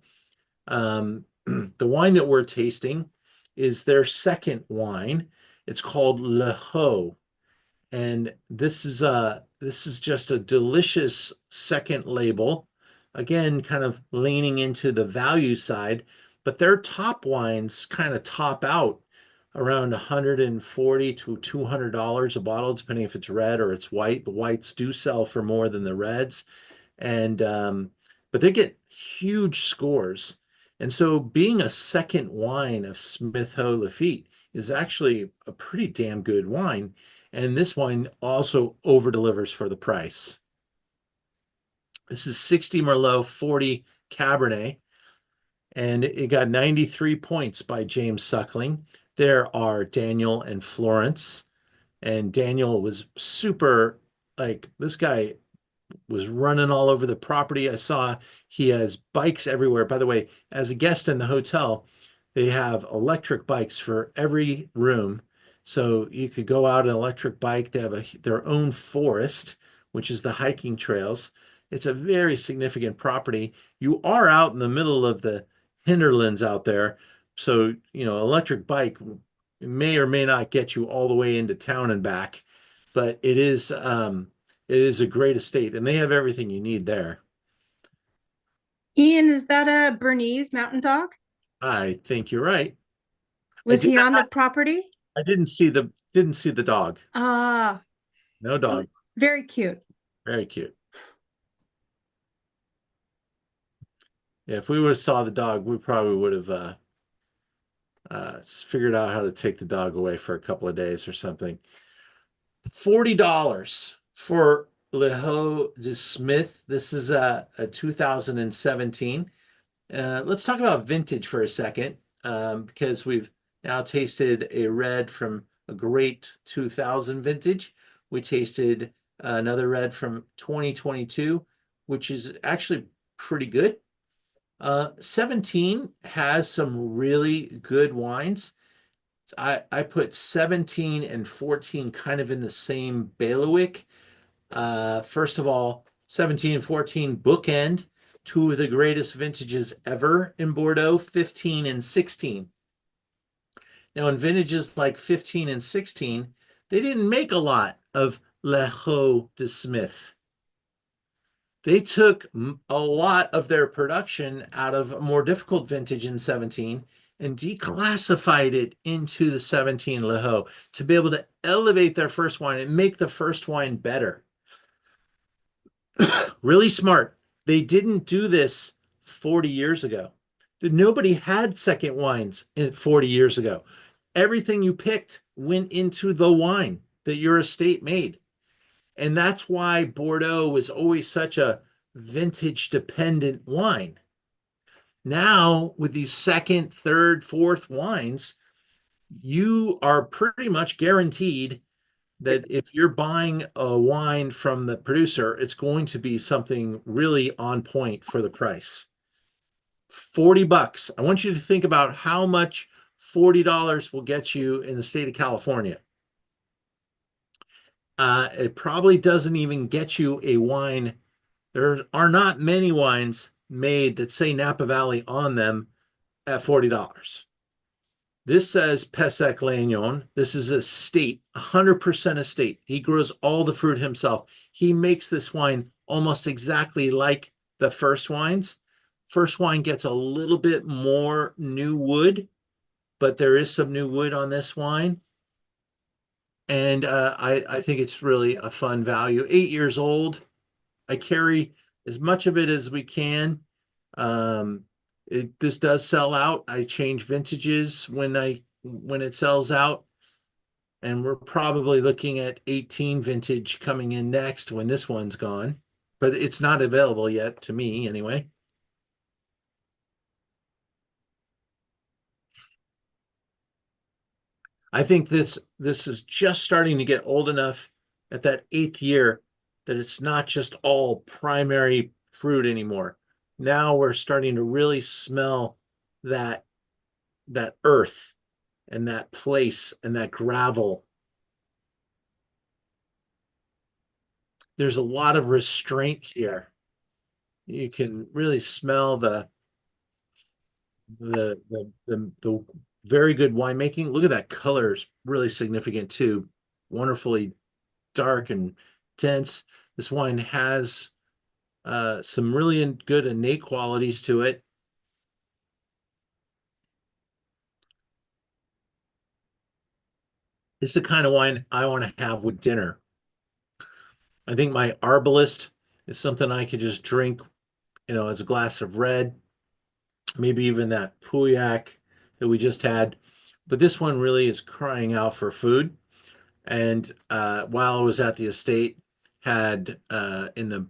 The wine that we're tasting is their second wine. It's called Haut, and this is just a delicious second label. Again, kind of leaning into the value side, but their top wines kind of top out around $140 to $200 a bottle, depending if it's red or it's white. The whites do sell for more than the reds, and but they get huge scores. And so being a second wine of Smith Haut Lafitte is actually a pretty damn good wine. And this wine also over delivers for the price. This is 60 Merlot, 40 Cabernet, and it got 93 points by James Suckling. There are Daniel and Florence, and Daniel was super, like, this guy was running all over the property. I saw he has bikes everywhere. By the way, as a guest in the hotel, they have electric bikes for every room. So you could go out an electric bike. They have their own forest, which is the hiking trails. It's a very significant property. You are out in the middle of the hinterlands out there. So, electric bike may or may not get you all the way into town and back, but it is a great estate, and they have everything you need there. Ian, is that a Bernese mountain dog? I think you're right. Was he on the property? I didn't see the dog. Ah, No dog. very cute. Very cute. Yeah, if we would have saw the dog, we probably would have figured out how to take the dog away for a couple of days or something. $40 for Le Haut de Smith. This is a 2017. Let's talk about vintage for a second, because we've now tasted a red from a great 2000 vintage. We tasted another red from 2022, which is actually pretty good. 17 has some really good wines. I put 17 and 14 kind of in the same bailiwick. First of all, 17 and 14 bookend, two of the greatest vintages ever in Bordeaux, 15 and 16. Now, in vintages like 15 and 16, they didn't make a lot of Le Haut de Smith. They took a lot of their production out of a more difficult vintage in 17 and declassified it into the 17 Le Haut to be able to elevate their first wine and make the first wine better. Really smart. They didn't do this 40 years ago. Nobody had second wines 40 years ago. Everything you picked went into the wine that your estate made. And that's why Bordeaux was always such a vintage dependent wine. Now, with these second, third, fourth wines, you are pretty much guaranteed that if you're buying a wine from the producer, it's going to be something really on point for the price. $40. I want you to think about how much $40 will get you in the state of California. It probably doesn't even get you a wine. There are not many wines made that say Napa Valley on them at $40. This says Pessac-Leognan. This is a state, 100% estate. He grows all the fruit himself. He makes this wine almost exactly like the first wines. First wine gets a little bit more new wood, but there is some new wood on this wine. And I think it's really a fun value. 8 years old. I carry as much of it as we can. This does sell out. I change vintages when it sells out. And we're probably looking at 18 vintage coming in next when this one's gone. But it's not available yet to me anyway. I think this is just starting to get old enough at that 8th year that it's not just all primary fruit anymore. Now we're starting to really smell that earth and that place and that gravel. There's a lot of restraint here. You can really smell the very good winemaking. Look at that color, is really significant too. Wonderfully dark and dense. This wine has some really good innate qualities to it. It's the kind of wine I want to have with dinner. I think my Arbalest is something I could just drink, as a glass of red, maybe even that Pauillac that we just had. But this one really is crying out for food. And while I was at the estate, had in the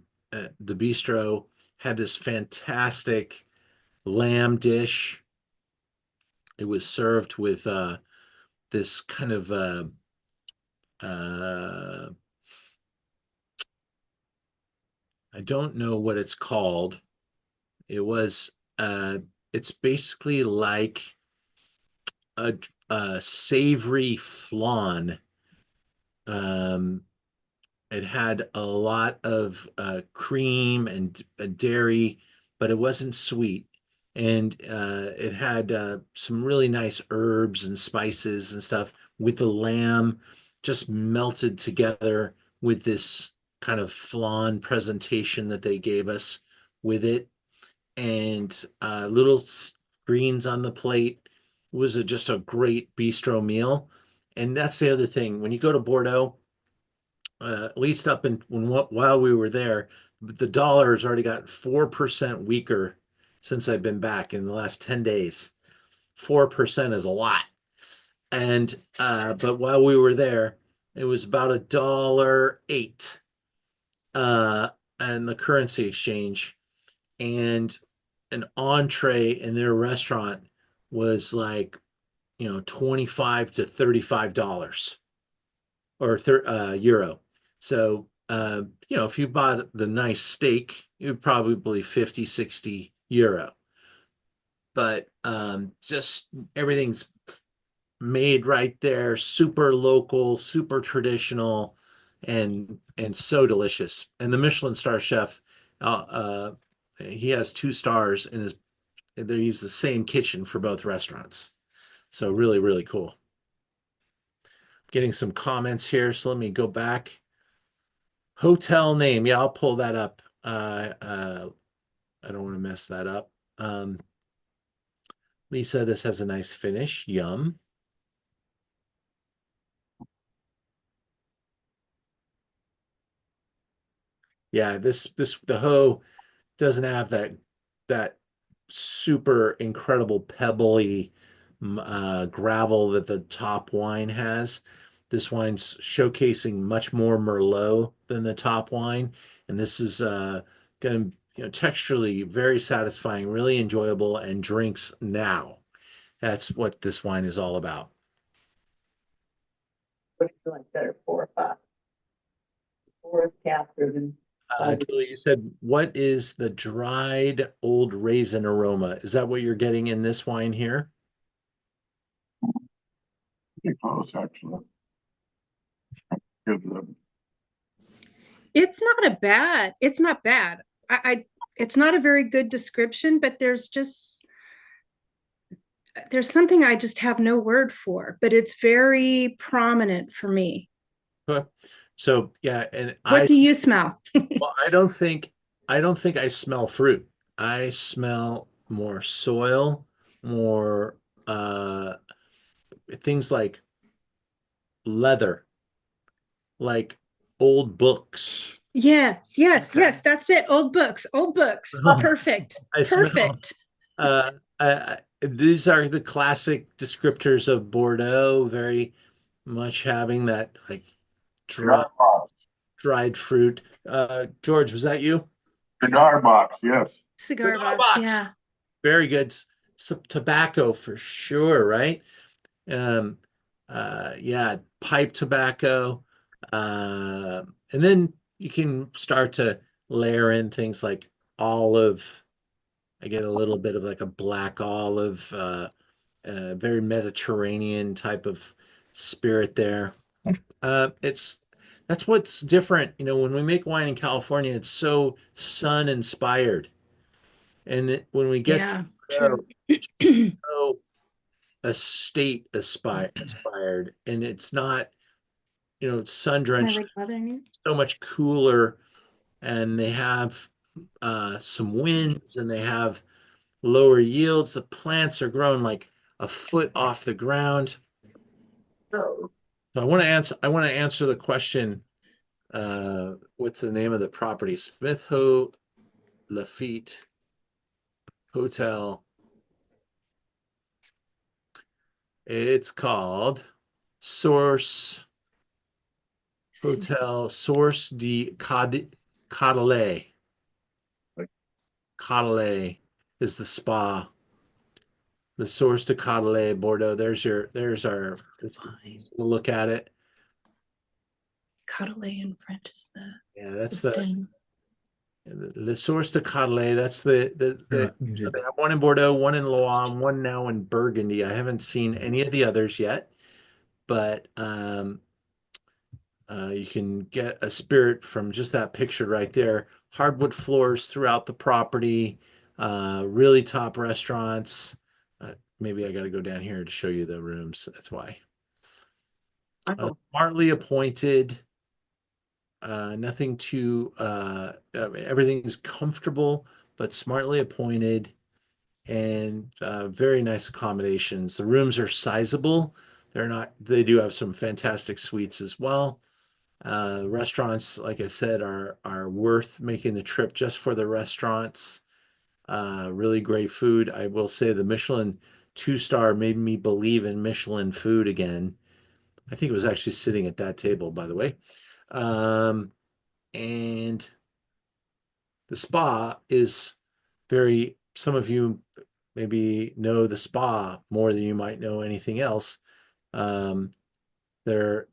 bistro, had this fantastic lamb dish. It was served with this kind of I don't know what it's called. It was it's basically like a savory flan. It had a lot of cream and dairy, but it wasn't sweet. And it had some really nice herbs and spices and stuff with the lamb just melted together with this kind of flan presentation that they gave us with it. And little greens on the plate. It was just a great bistro meal. And that's the other thing. When you go to Bordeaux, at least while we were there, the dollar has already got 4% weaker since I've been back in the last 10 days. 4% is a lot. And but while we were there, it was about $1.08 and the currency exchange. And an entree in their restaurant was like, $25 to $35 or euro. So, if you bought the nice steak, it would probably 50, 60 euro. But just everything's made right there, super local, super traditional, and so delicious. And the Michelin star chef, he has 2 stars in they use the same kitchen for both restaurants. So really, really cool. Getting some comments here, so let me go back. Hotel name, yeah, I'll pull that up. I don't want to mess that up. Lisa, this has a nice finish. Yum. Yeah, the Haut doesn't have that super incredible pebbly gravel that the top wine has. This wine's showcasing much more Merlot than the top wine, and this is going to, texturally very satisfying, really enjoyable, and drinks now. That's what this wine is all about. What do you like better, 4 or 5? 4 is Catherine. Julie, you said, what is the dried old raisin aroma? Is that what you're getting in this wine here? Pretty close, actually. Give the It's not bad. It's not a very good description, but there's something I just have no word for, but it's very prominent for me. Okay. So yeah, and What do you smell? well, I don't think I smell fruit. I smell more soil, more things like leather, like old books. Yes, Okay. that's it. Old books. Perfect. I smell Perfect. these are the classic descriptors of Bordeaux, very much having that like cigar box. dried fruit. George, was that you? Cigar box, yes. Cigar Cigar box. box. Yeah. Very good. Some tobacco for sure, right? Um, yeah, pipe tobacco. And then you can start to layer in things like olive. I get a little bit of like a black olive, very Mediterranean type of spirit there. That's what's different. When we make wine in California, it's so sun inspired. And when we get Yeah, to true. so estate inspired, and it's not, sun Am I drenched, like bothering you? so much cooler, and they have some winds and they have lower yields. The plants are grown like a foot off the ground. So I want to answer the question, what's the name of the property? Smith Haut Lafitte Hotel. It's called Source Hotel Source de Caudelet. Caudelet is the spa. The Source de Caudelet, Bordeaux. There's our look at it. Caudelet in French is Yeah, that's the the stem. Le Source de Caudelet. That's they have one in Bordeaux, one in Loire, one now in Burgundy. I haven't seen any of the others yet, but you can get a spirit from just that picture right there. Hardwood floors throughout the property, really top restaurants. Maybe I got to go down here to show you the rooms. That's why. Smartly appointed. Nothing too, everything's comfortable, but smartly appointed, and very nice accommodations. The rooms are sizable. They do have some fantastic suites as well. Restaurants, like I said, are worth making the trip just for the restaurants. Really great food. I will say the Michelin 2-star made me believe in Michelin food again. I think it was actually sitting at that table, by the way. And the spa is some of you maybe know the spa more than you might know anything else. Their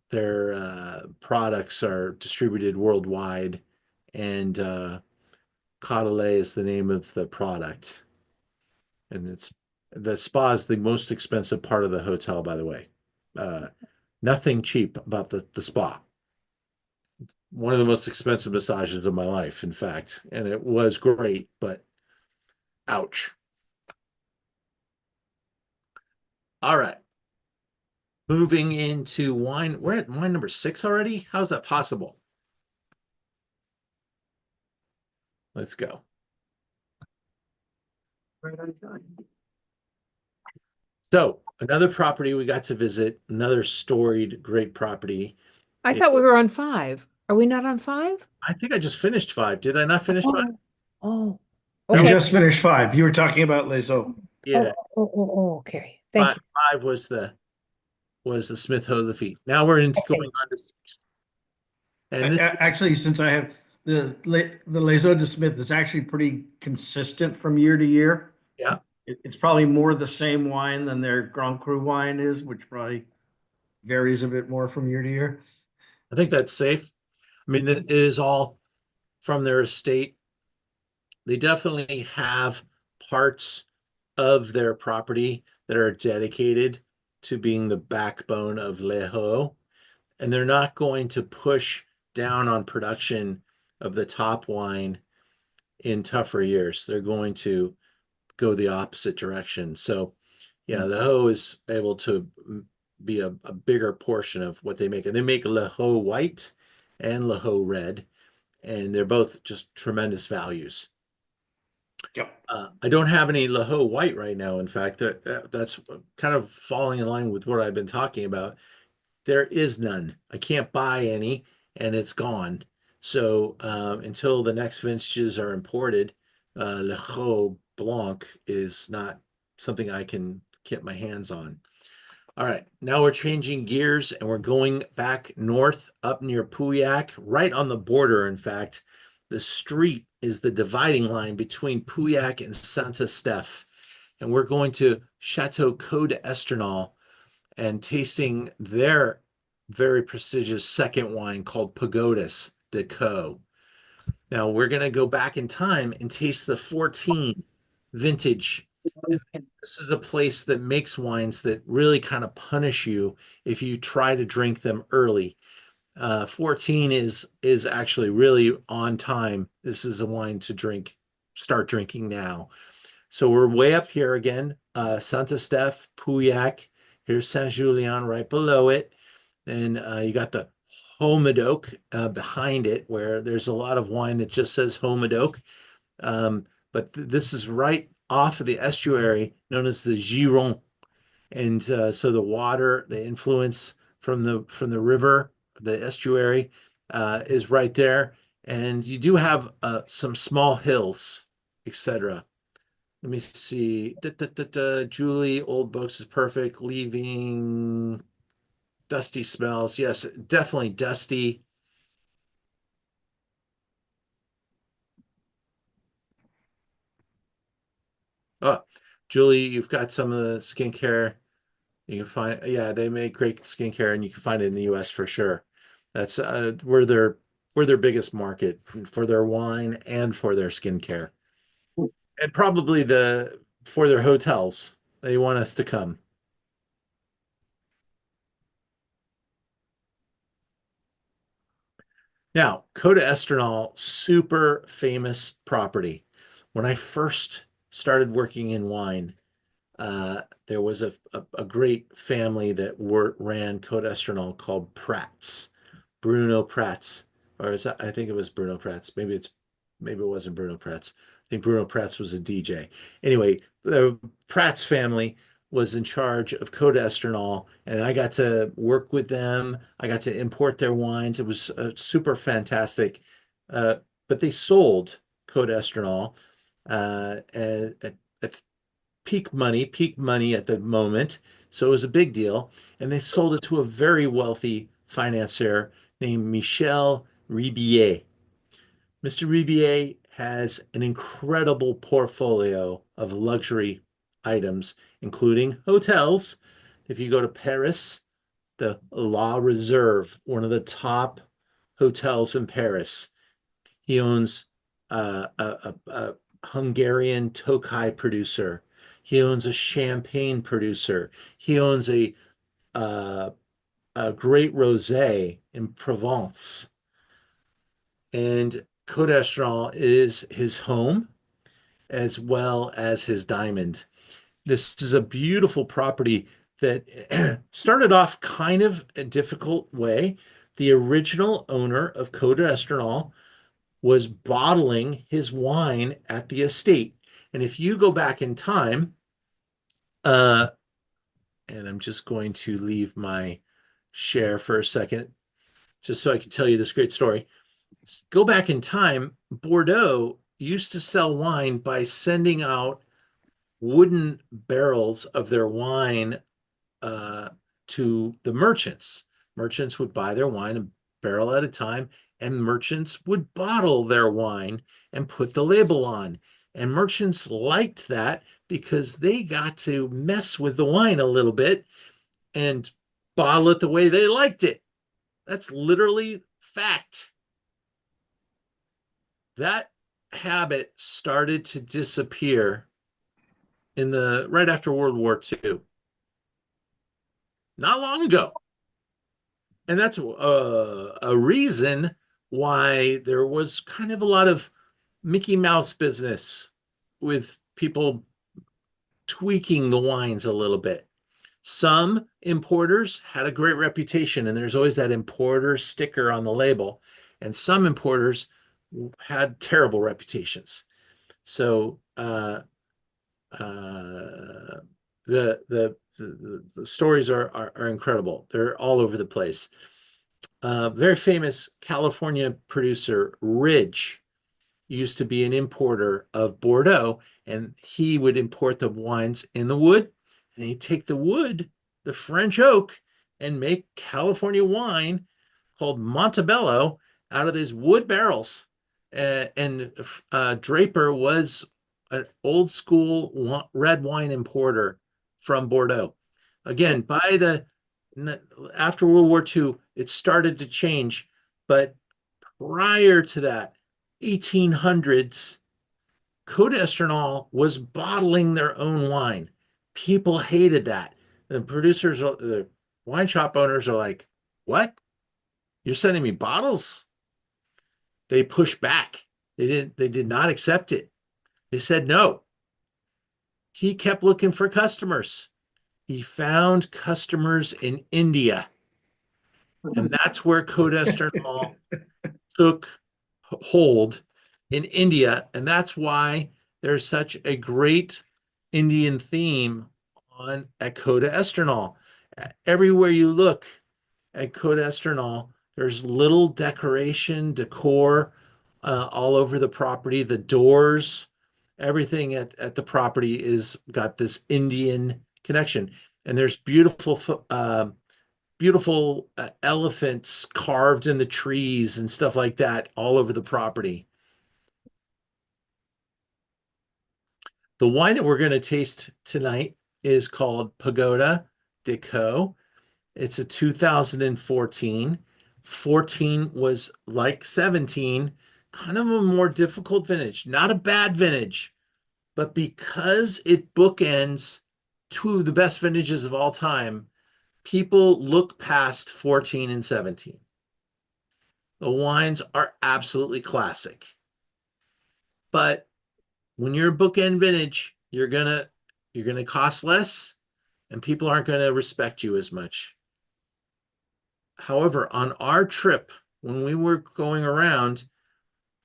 products are distributed worldwide, and Caudelet is the name of the product. And the spa is the most expensive part of the hotel, by the way. Nothing cheap about the spa. One of the most expensive massages of my life, in fact, and it was great, but ouch. All right. Moving into wine. We're at wine number 6 already. How's that possible? Let's go. So another property we got to visit, another storied, great property. I thought we were on 5. Are we not on 5? I think I just finished 5. Did I not finish 5? Oh, You okay. just finished 5. You were talking about Les Eaux. Yeah. Oh, okay. Thank you. 5 was was the Smith Haut Lafitte. Now we're into going on to and this Actually, since I have the Les Eaux de Smith is actually pretty consistent from year to year. yeah, It's probably more the same wine than their Grand Cru wine is, which probably varies a bit more from year to year. I think that's safe. I mean, it is all from their estate. They definitely have parts of their property that are dedicated to being the backbone of Les Hauts, and they're not going to push down on production of the top wine in tougher years. They're going to go the opposite direction. So, yeah, the Haut is able to be a bigger portion of what they make. And they make Le Haut white and Le Haut red, and they're both just tremendous values. Yep. I don't have any Le Haut white right now. In fact, that's kind of falling in line with what I've been talking about. There is none. I can't buy any, and it's gone. So until the next vintages are imported, Le Haut Blanc is not something I can get my hands on. All right, now we're changing gears and we're going back north up near Pauillac, right on the border. In fact, the street is the dividing line between Pauillac and Saint-Estèphe. And we're going to Château d'Esternal and tasting their very prestigious second wine called Pagodes de Co. Now we're going to go back in time and taste the 14 vintage. This is a place that makes wines that really kind of punish you if you try to drink them early. 14 is actually really on time. This is a wine to start drinking now. So we're way up here again, Saint-Estèphe, Pauillac. Here's Saint-Julien right below it. And you got the Haut behind it, where there's a lot of wine that just says Haut. But this is right off of the estuary known as the Giron. And so the water, the influence from the river, the estuary, is right there. And you do have some small hills, etc. Let me see. Julie, old books is perfect. Leaving dusty smells. Yes, definitely dusty. Oh, Julie, you've got some of the skincare. You can find, yeah, they make great skincare, and you can find it in the US for sure. That's we're their biggest market for their wine and for their skincare. And probably for their hotels. They want us to come. Now, Côte d'Estrernal, super famous property. When I first started working in wine, there was a great family that ran Côte d'Estrernal called Prats, Bruno Prats, I think it was Bruno Prats. Maybe it wasn't Bruno Prats. I think Bruno Prats was a DJ. Anyway, the Prats family was in charge of Côte d'Estrernal, and I got to work with them. I got to import their wines. It was super fantastic. But they sold Côte d'Estrernal at peak money at the moment. So it was a big deal. And they sold it to a very wealthy financier named Michel Ribier. Mr. Ribier has an incredible portfolio of luxury items, including hotels. If you go to Paris, the La Reserve, one of the top hotels in Paris. He owns a Hungarian Tokaj producer. He owns a champagne producer. He owns a great rosé in Provence. And Côte d'Estrernal is his home as well as his diamond. This is a beautiful property that started off kind of a difficult way. The original owner of Côte d'Estrernal was bottling his wine at the estate. And if you go back in time, and I'm just going to leave my share for a second, just so I can tell you this great story. Go back in time, Bordeaux used to sell wine by sending out wooden barrels of their wine to the merchants. Merchants would buy their wine a barrel at a time, and merchants would bottle their wine and put the label on. And merchants liked that because they got to mess with the wine a little bit and bottle it the way they liked it. That's literally fact. That habit started to disappear in the right after World War II. Not long ago. And that's a reason why there was kind of a lot of Mickey Mouse business with people tweaking the wines a little bit. Some importers had a great reputation, and there's always that importer sticker on the label. And some importers had terrible reputations. So the stories are incredible. They're all over the place. Very famous California producer, Ridge, used to be an importer of Bordeaux, and he would import the wines in the wood, and he'd take the wood, the French oak, and make California wine called Montebello out of these wood barrels. And Draper was an old school red wine importer from Bordeaux. Again, after World War II, it started to change, but prior to that, 1800s, Côte d'Estronnal was bottling their own wine. People hated that. The producers, the wine shop owners are like, "What? You're sending me bottles?" They pushed back. They did not accept it. They said no. He kept looking for customers. He found customers in India. And that's where Côte d'Estronnal took hold in India. And that's why there's such a great Indian theme at Côte d'Estronnal. Everywhere you look at Côte d'Estronnal, there's little decor all over the property. The doors, everything at the property is got this Indian connection. And there's beautiful elephants carved in the trees and stuff like that all over the property. The wine that we're going to taste tonight is called Pagoda de Co. It's a 2014. 14 was like 17, kind of a more difficult vintage. Not a bad vintage, but because it bookends two of the best vintages of all time, people look past 14 and 17. The wines are absolutely classic. But when you're a bookend vintage, you're gonna cost less and people aren't gonna respect you as much. However, on our trip, when we were going around,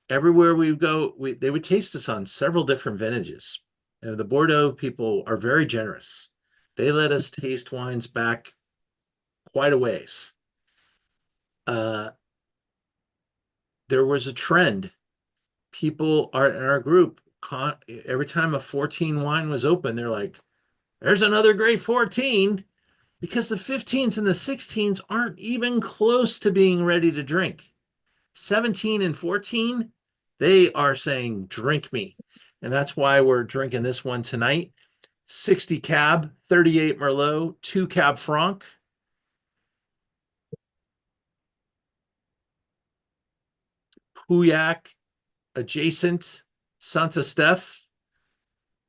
everywhere we go, they would taste us on several different vintages. And the Bordeaux people are very generous. They let us taste wines back quite a ways. There was a trend. People are in our group, every time a 14 wine was open, they're like, "There's another great 14," because the 15s and the 16s aren't even close to being ready to drink. 17 and 14, they are saying, "Drink me." And that's why we're drinking this one tonight. 60 Cab, 38 Merlot, 2 Cab Franc. Pauillac adjacent, Saint-Estèphe.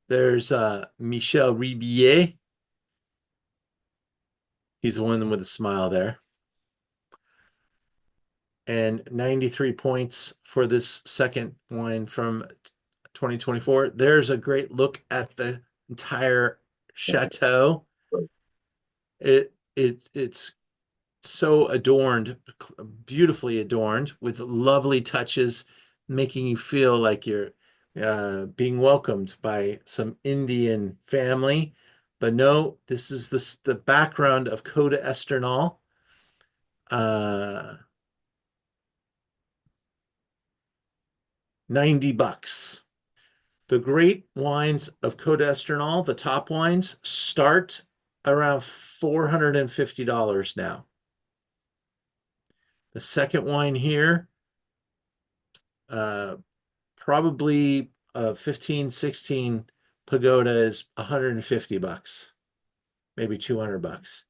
There's Michel Ribier. He's the one with a smile there. And 93 points for this second wine from 2024. There's a great look at the entire chateau. It's so adorned, beautifully adorned with lovely touches, making you feel like you're being welcomed by some Indian family. But no, this is the background of Côte d'Estronnal. $90. The great wines of Côte d'Estronnal, the top wines, start around $450 now. The second wine here, probably 15, 16 Pagoda is $150, maybe $200.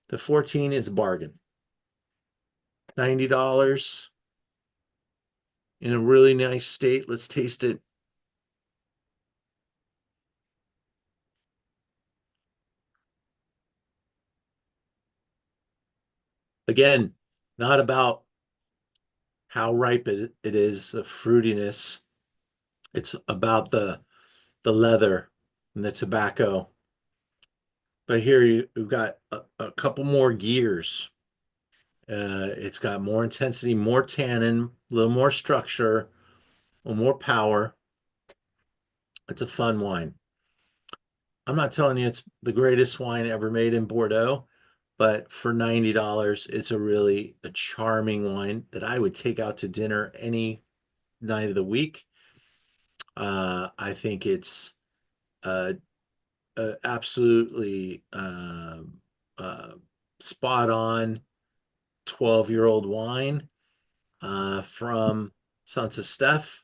The 14 is a bargain. $90 in a really nice state. Let's taste it. Again, not about how ripe it is, the fruitiness. It's about the leather and the tobacco. But here you've got a couple more gears. It's got more intensity, more tannin, a little more structure, a little more power. It's a fun wine. I'm not telling you it's the greatest wine ever made in Bordeaux, but for $90, it's a charming wine that I would take out to dinner any night of the week. I think it's uh, absolutely spot on 12-year-old wine from Saint-Estèphe,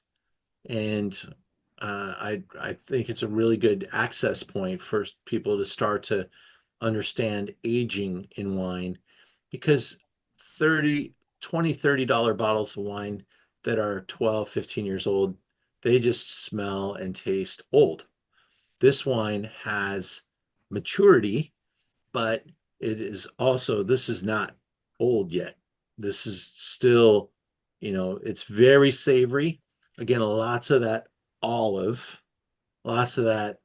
and I think it's a really good access point for people to start to understand aging in wine, because 30 20 $30 bottles of wine that are 12 15 years old, they just smell and taste old. This wine has maturity, but this is not old yet. This is still, it's very savory. Again, lots of that olive, lots of that,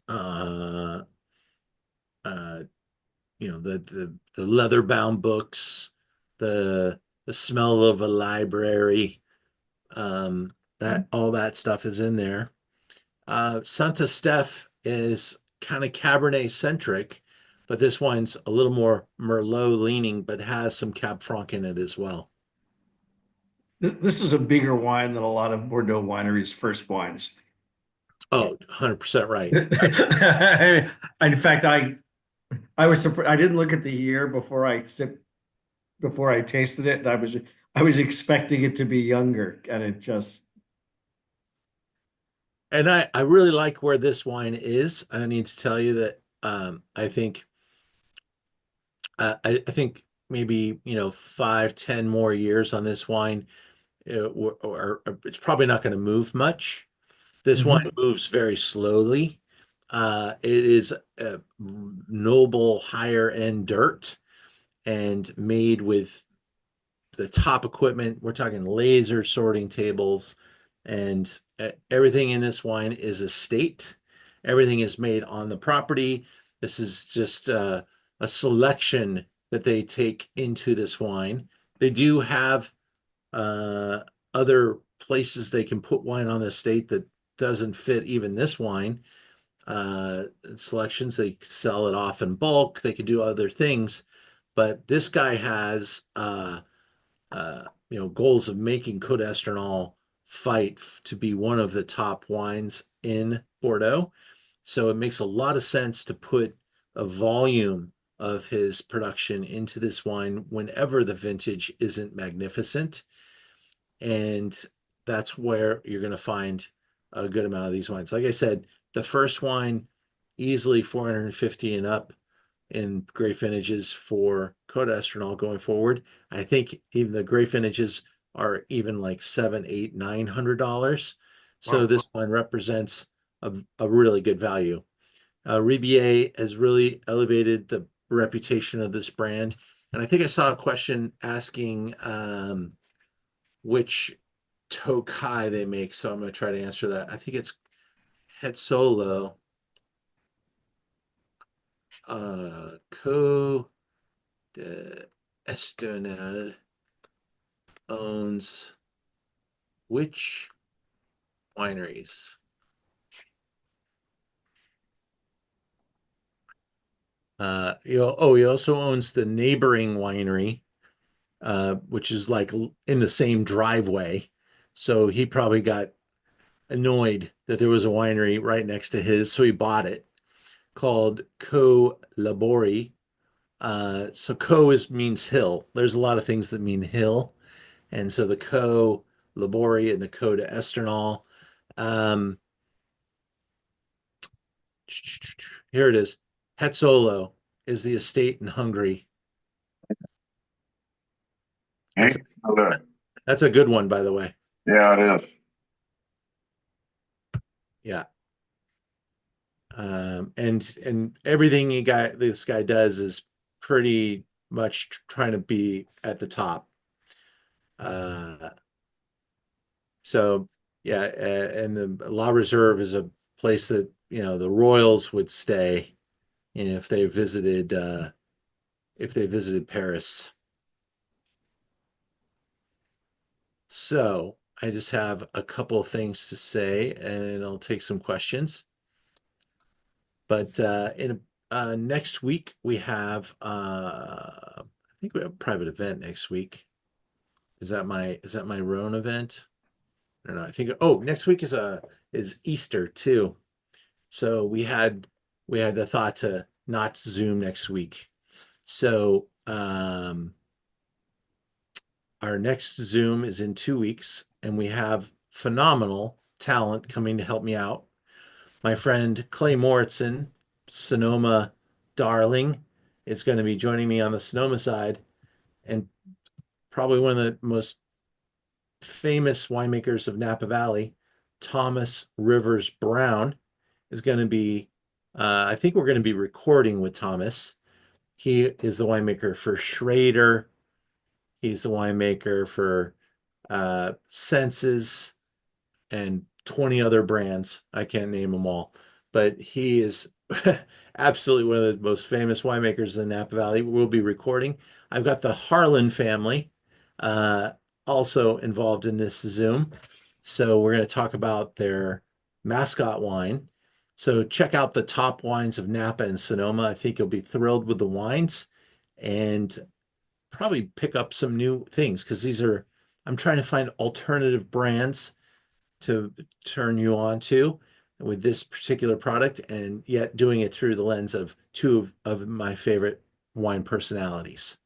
uh, uh, the leather bound books, the smell of a library, that all that stuff is in there. Saint-Estèphe is kind of Cabernet centric, but this wine's a little more Merlot leaning, but has some Cab Franc in it as well. This is a bigger wine than a lot of Bordeaux wineries' first wines. Oh, 100% right. In fact, I was surprised. I didn't look at the year before I tasted it, and I was expecting it to be younger, and it just. And I really like where this wine is. I need to tell you that I think maybe 5, 10 more years on this wine, or it's probably not going to move much. This wine moves very slowly. It is a noble higher end dirt and made with the top equipment. We're talking laser sorting tables, and everything in this wine is estate. Everything is made on the property. This is just a selection that they take into this wine. They do have other places they can put wine on the estate that doesn't fit even this wine. Selections, they sell it off in bulk. They could do other things, but this guy has goals of making Côte d'Estronnal fight to be one of the top wines in Bordeaux. So it makes a lot of sense to put a volume of his production into this wine whenever the vintage isn't magnificent. And that's where you're going to find a good amount of these wines. Like I said, the first wine, easily 450 and up in great vintages for Côte d'Estronnal going forward. I think even the great vintages are even like $700, $800, $900. So Wow. this one represents a really good value. Ribier has really elevated the reputation of this brand. And I think I saw a question asking which Tokai they make. So I'm going to try to answer that. I think it's Het Solo. Côte d'Estronnal owns which wineries? He also owns the neighboring winery, which is like in the same driveway. So he probably got annoyed that there was a winery right next to his, so he bought it. called Co Labori. So co means hill. There's a lot of things that mean hill. And so the Co Labori and the Co to Esternal. Um, Here it is. Hetzolo is the estate in Hungary. That's, Excellent. that's a good one, by the way. Yeah, it is. Yeah. And everything this guy does is pretty much trying to be at the top. So yeah, and the La Reserve is a place that the royals would stay, if they visited Paris. So I just have a couple of things to say, and I'll take some questions. But next week we have I think we have a private event next week. Is that my Rhone event? I don't know. I think next week is Easter too. So we had the thought to not Zoom next week. So our next Zoom is in 2 weeks, and we have phenomenal talent coming to help me out. My friend Clay Moritzen, Sonoma darling, is going to be joining me on the Sonoma side, and probably one of the most famous winemakers of Napa Valley, Thomas Rivers Brown, is going to be, I think we're going to be recording with Thomas. He is the winemaker for Schrader. He's the winemaker for Senses and 20 other brands. I can't name them all, but he is absolutely one of the most famous winemakers in the Napa Valley. We'll be recording. I've got the Harlan family also involved in this Zoom. So we're going to talk about their mascot wine. So check out the top wines of Napa and Sonoma. I think you'll be thrilled with the wines, and probably pick up some new things, because I'm trying to find alternative brands to turn you on to with this particular product, and yet doing it through the lens of two of my favorite wine personalities.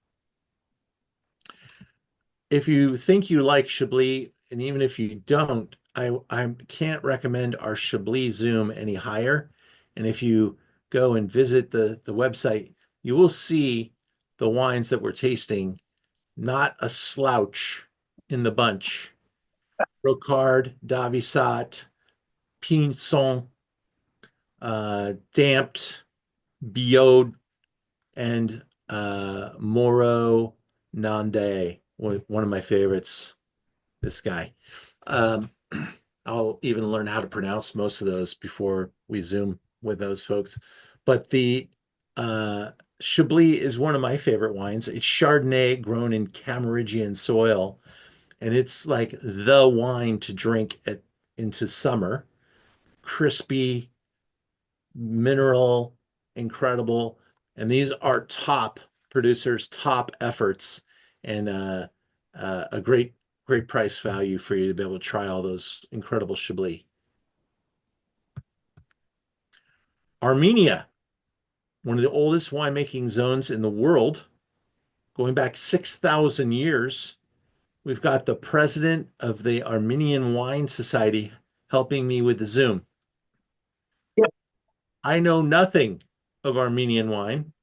If you think you like Chablis, and even if you don't, I can't recommend our Chablis Zoom any higher. And if you go and visit the website, you will see the wines that we're tasting, not a slouch in the bunch. Rocard, Davisat, Pinson, Damped, Biode, and Moreau Nande, one of my favorites, this guy. I'll even learn how to pronounce most of those before we Zoom with those folks. But the Chablis is one of my favorite wines. It's Chardonnay grown in Cameroonian soil, and it's like the wine to drink into summer. Crispy, mineral, incredible. And these are top producers, top efforts, and a great price value for you to be able to try all those incredible Chablis. Armenia, one of the oldest winemaking zones in the world, going back 6,000 years. We've got the president of the Armenian Wine Society helping me with the Zoom. Yep. I know nothing of Armenian wine.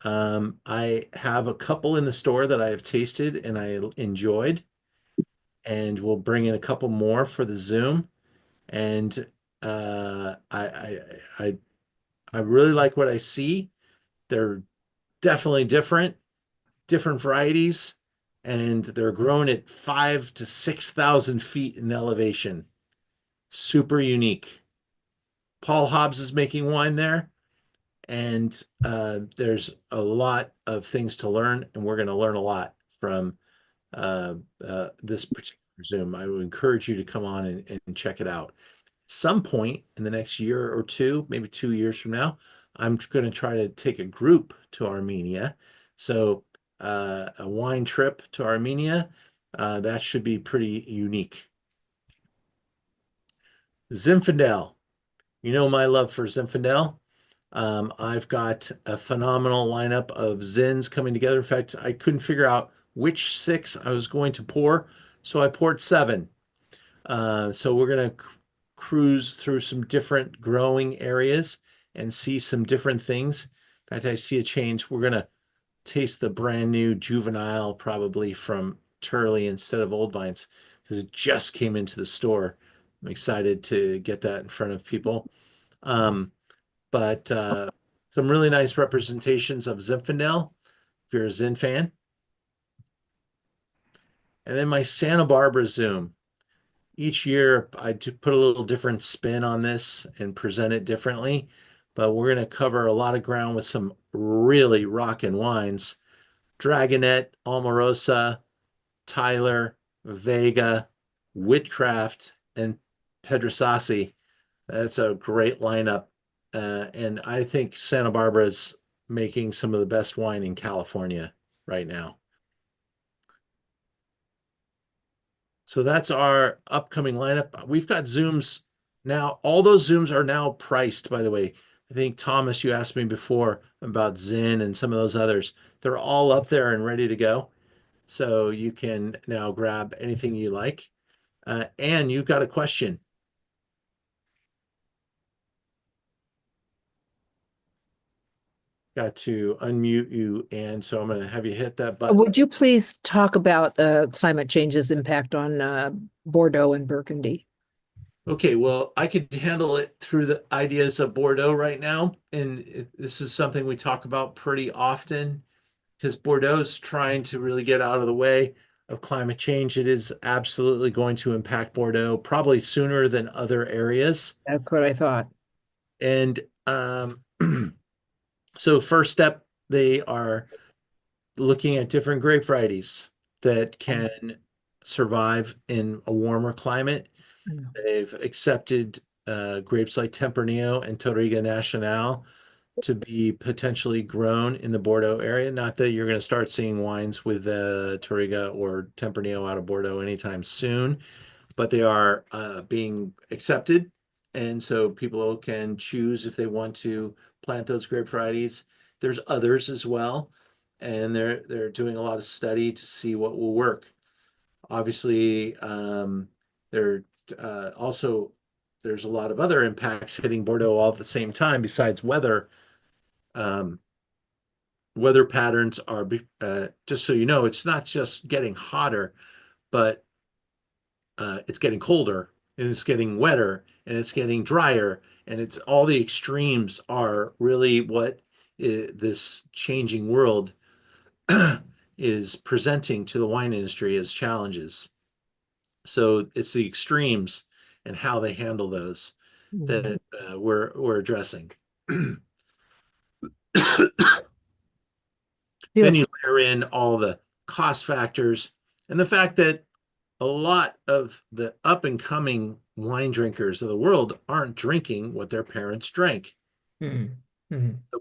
I have a couple in the store that I have tasted and I enjoyed, and we'll bring in a couple more for the Zoom. And I really like what I see. They're definitely different varieties, and they're grown at 5,000 to 6,000 feet in elevation. Super unique. Paul Hobbs is making wine there, and there's a lot of things to learn, and we're going to learn a lot from this particular Zoom. I would encourage you to come on and check it out. Some point in the next year or two, maybe 2 years from now, I'm going to try to take a group to Armenia. So a wine trip to Armenia, that should be pretty unique. Zinfandel. You know my love for Zinfandel. I've got a phenomenal lineup of Zins coming together. In fact, I couldn't figure out which 6 I was going to pour, so I poured 7. So we're going to cruise through some different growing areas and see some different things. In fact, I see a change. We're going to taste the brand new juvenile, probably from Turley instead of Old Vines, because it just came into the store. I'm excited to get that in front of people. But some really nice representations of Zinfandel, if you're a Zin fan. And then my Santa Barbara Zoom. Each year I put a little different spin on this and present it differently, but we're going to cover a lot of ground with some really rockin' wines. Dragonet, Almarosa, Tyler, Vega, Whitcraft, and Pedrasasi. That's a great lineup. And I think Santa Barbara's making some of the best wine in California right now. So that's our upcoming lineup. We've got Zooms now. All those Zooms are now priced, by the way. I think, Thomas, you asked me before about Zin and some of those others. They're all up there and ready to go. So you can now grab anything you like. And you've got a question. Got to unmute you, and so I'm going to have you hit that button. Would you please talk about the climate change's impact on Bordeaux and Burgundy? Okay, well, I could handle it through the ideas of Bordeaux right now, and this is something we talk about pretty often because Bordeaux's trying to really get out of the way of climate change. It is absolutely going to impact Bordeaux probably sooner than other areas. That's what I thought. And so first step, they are looking at different grape varieties that can survive in a warmer climate. They've accepted grapes like Tempranillo and Touriga Nacional to be potentially grown in the Bordeaux area. Not that you're going to start seeing wines with Touriga or Tempranillo out of Bordeaux anytime soon, but they are being accepted. And so people can choose if they want to plant those grape varieties. There's others as well, and they're doing a lot of study to see what will work. Obviously, there also there's a lot of other impacts hitting Bordeaux all at the same time besides weather. Weather patterns are just so you know, it's not just getting hotter, but it's getting colder and it's getting wetter and it's getting drier, and it's all the extremes are really what this changing world is presenting to the wine industry as challenges. So it's the extremes and how they handle those that we're addressing. Then you layer in all the cost factors and the fact that a lot of the up and coming wine drinkers of the world aren't drinking what their parents drank. The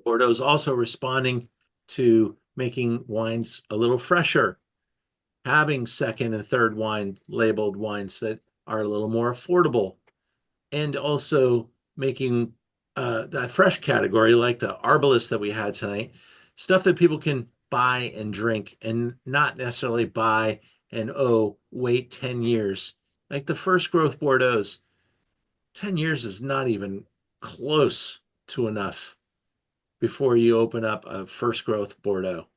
Bordeaux is also responding to making wines a little fresher, having second and third wine labeled wines that are a little more affordable, and also making that fresh category like the Arbalest that we had tonight, stuff that people can buy and drink and not necessarily buy and wait 10 years. Like the first growth Bordeaux's, 10 years is not even close to enough before you open up a first growth Bordeaux.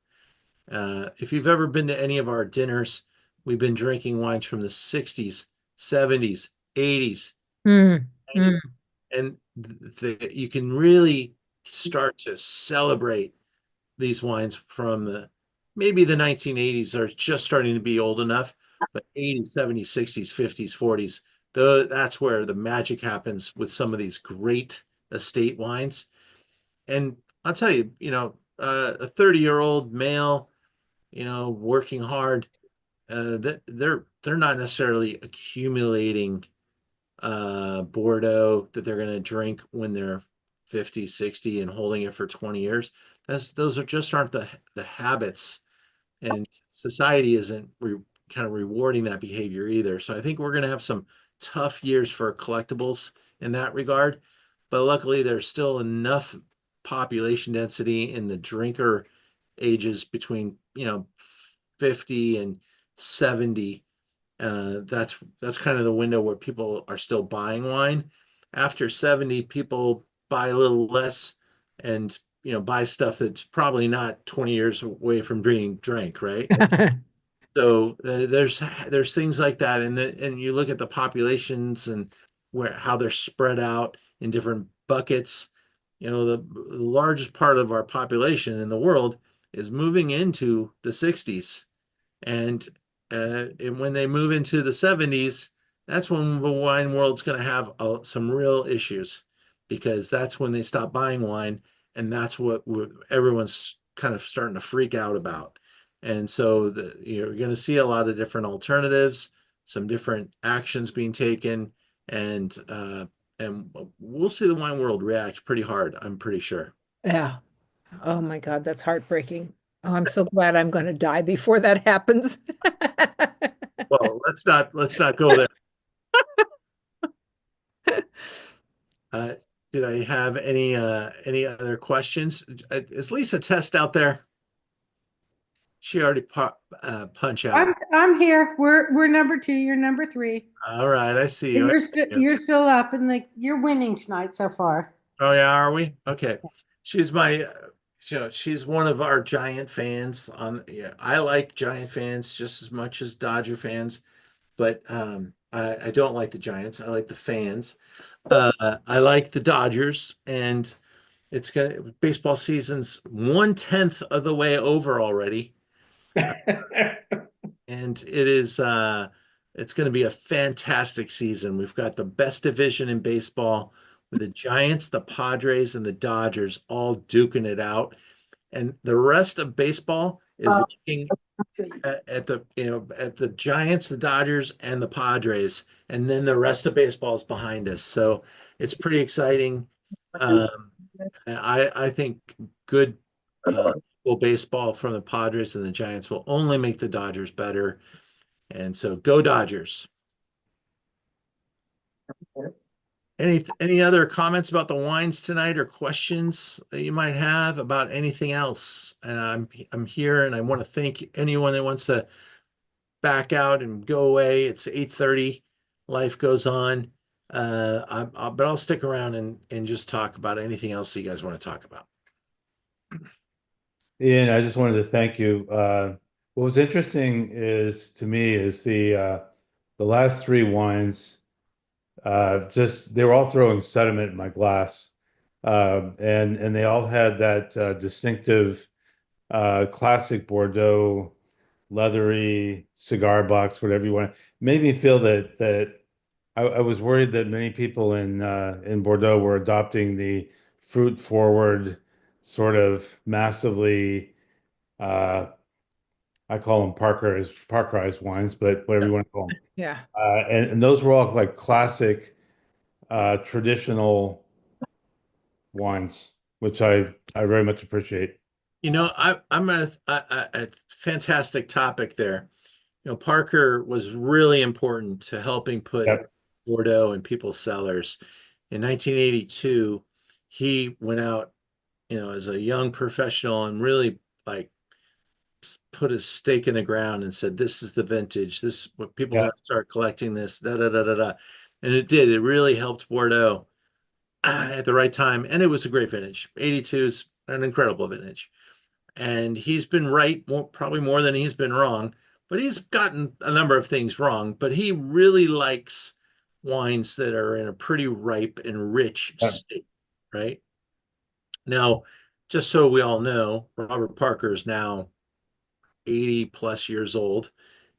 If you've ever been to any of our dinners, we've been drinking wines from the 60s, 70s, 80s. And you can really start to celebrate these wines from maybe the 1980s are just starting to be old enough, but 80s, 70s, 60s, 50s, 40s, that's where the magic happens with some of these great estate wines. And I'll tell you, a 30-year-old male, working hard, that they're not necessarily accumulating Bordeaux that they're going to drink when they're 50, 60 and holding it for 20 years. Those aren't the habits, and society isn't kind of rewarding that behavior either. So I think we're going to have some tough years for collectibles in that regard, but luckily there's still enough population density in the drinker ages between 50 and 70. That's kind of the window where people are still buying wine. After 70, people buy a little less and buy stuff that's probably not 20 years away from being drank, right? So there's things like that, and you look at the populations and how they're spread out in different buckets. The largest part of our population in the world is moving into the 60s, and when they move into the 70s, that's when the wine world's going to have some real issues, because that's when they stop buying wine, and that's what everyone's kind of starting to freak out about. And so you're going to see a lot of different alternatives, some different actions being taken, and we'll see the wine world react pretty hard, I'm pretty sure. Yeah. Oh my God, that's heartbreaking. Oh, I'm so glad I'm going to die before that happens. Well, let's not go there. Did I have any other questions? Is Lisa Test out there? She already punch out. I'm here. We're number 2. You're number 3. All right, I see And you. you're still up, and you're winning tonight so far. Oh yeah, are we? Okay. She's she's one of our Giant fans. I like Giant fans just as much as Dodger fans, but I don't like the Giants. I like the fans. I like the Dodgers, and baseball season's 1/10 of the way over already. And it's going to be a fantastic season. We've got the best division in baseball, with the Giants, the Padres, and the Dodgers all duking it out. And the rest of baseball is looking at the Giants, the Dodgers, and the Padres, and then the rest of baseball is behind us. So it's pretty exciting. And I think good baseball from the Padres and the Giants will only make the Dodgers better. And so go Dodgers. Any other comments about the wines tonight, or questions that you might have about anything else? And I'm here, and I want to thank anyone that wants to back out and go away. It's 8:30. Life goes on. But I'll stick around and just talk about anything else that you guys want to talk about. Ian, I just wanted to thank you. What was interesting to me is the last 3 wines. They were all throwing sediment in my glass, and they all had that distinctive classic Bordeaux leathery cigar box, whatever you want. Made me feel that I was worried that many people in Bordeaux were adopting the fruit forward, sort of massively, I call them Parkerized wines, but whatever you want to call them. Yeah. And those were all like classic, traditional wines, which I very much appreciate. I'm a fantastic topic there. Parker was really important to helping put Bordeaux in people's cellars. In 1982, he went out, as a young professional, and really put his stake in the ground and said, "This is the vintage. This what people got to start collecting this." Da da da da da, and it did. It really helped Bordeaux at the right time, and it was a great vintage. 82 is an incredible vintage, and he's been right probably more than he's been wrong. But he's gotten a number of things wrong. But he really likes wines that are in a pretty ripe and rich state, right? Now, just so we all know, Robert Parker is now 80 plus years old.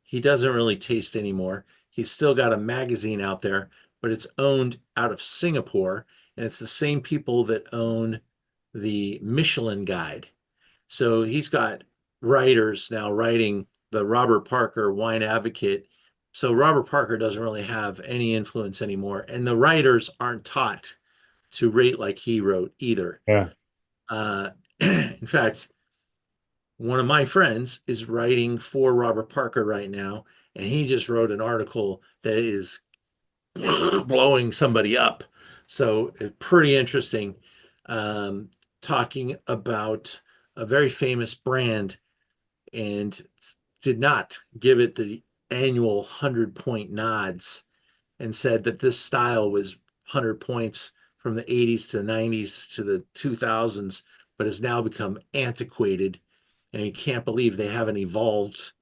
He doesn't really taste anymore. He's still got a magazine out there, but it's owned out of Singapore, and it's the same people that own the Michelin Guide. So he's got writers now writing the Robert Parker Wine Advocate. So Robert Parker doesn't really have any influence anymore, and the writers aren't taught to rate like he wrote either. Yeah. In fact, one of my friends is writing for Robert Parker right now, and he just wrote an article that is blowing somebody up. So pretty interesting to talking about a very famous brand and did not give it the annual 100-point nods and said that this style was 100 points from the 80s to the 90s to the 2000s, but has now become antiquated. And you can't believe they haven't evolved.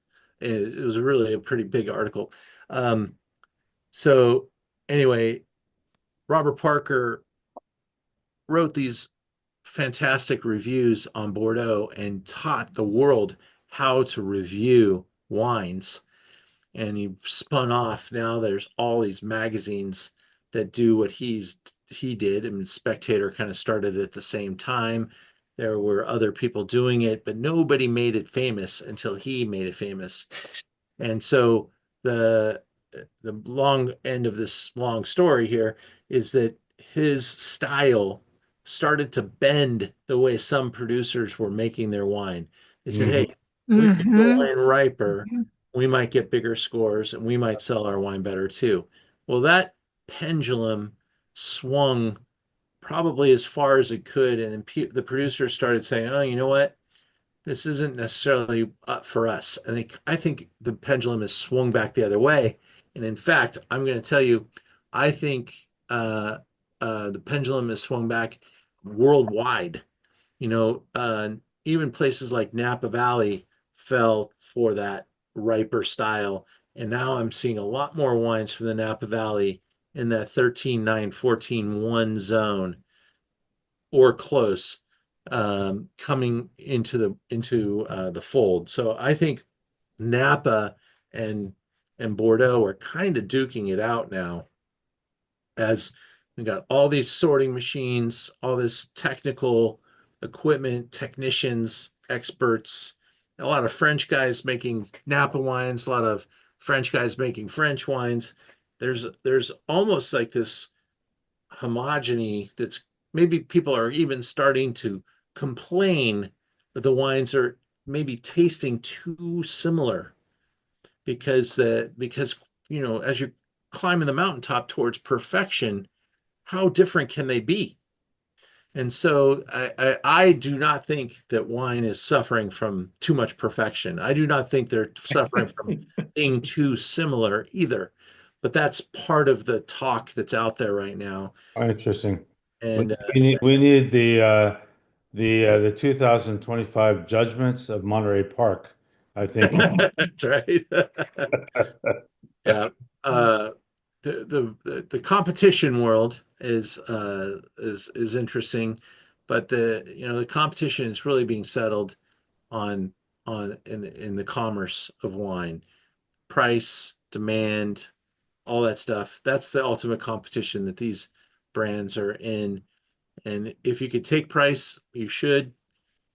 It was really a pretty big article. So anyway, Robert Parker wrote these fantastic reviews on Bordeaux and taught the world how to review wines. And he spun off. Now there's all these magazines that do what he did. I mean, Spectator kind of started at the same time. There were other people doing it, but nobody made it famous until he made it famous. And so the long end of this long story here is that his style started to bend the way some producers were making their wine. They said, hey, we make the Mhm. wine riper, we might get bigger scores and we might sell our wine better too. Well, that pendulum swung probably as far as it could, and then the producers started saying, oh, you know what? This isn't necessarily for us. I think the pendulum has swung back the other way. And in fact, I'm going to tell you, I think the pendulum has swung back worldwide. You know, even places like Napa Valley fell for that riper style. And now I'm seeing a lot more wines from the Napa Valley in that 13.9, 14.1 zone or close, coming into the fold. So I think Napa and Bordeaux are kind of duking it out now, as we got all these sorting machines, all this technical equipment, technicians, experts, a lot of French guys making Napa wines, a lot of French guys making French wines. There's almost like this homogeny that's, maybe people are even starting to complain that the wines are maybe tasting too similar, because as you're climbing the mountaintop towards perfection, how different can they be? And so I do not think that wine is suffering from too much perfection. I do not think they're suffering from being too similar either. But that's part of the talk that's out there right now. Oh, interesting. And We need the 2025 judgments of Monterey Park, I think. that's right. Yeah. Uh, the competition world is interesting, but the competition is really being settled on in the commerce of wine, price, demand, all that stuff. That's the ultimate competition that these brands are in. And if you could take price, you should.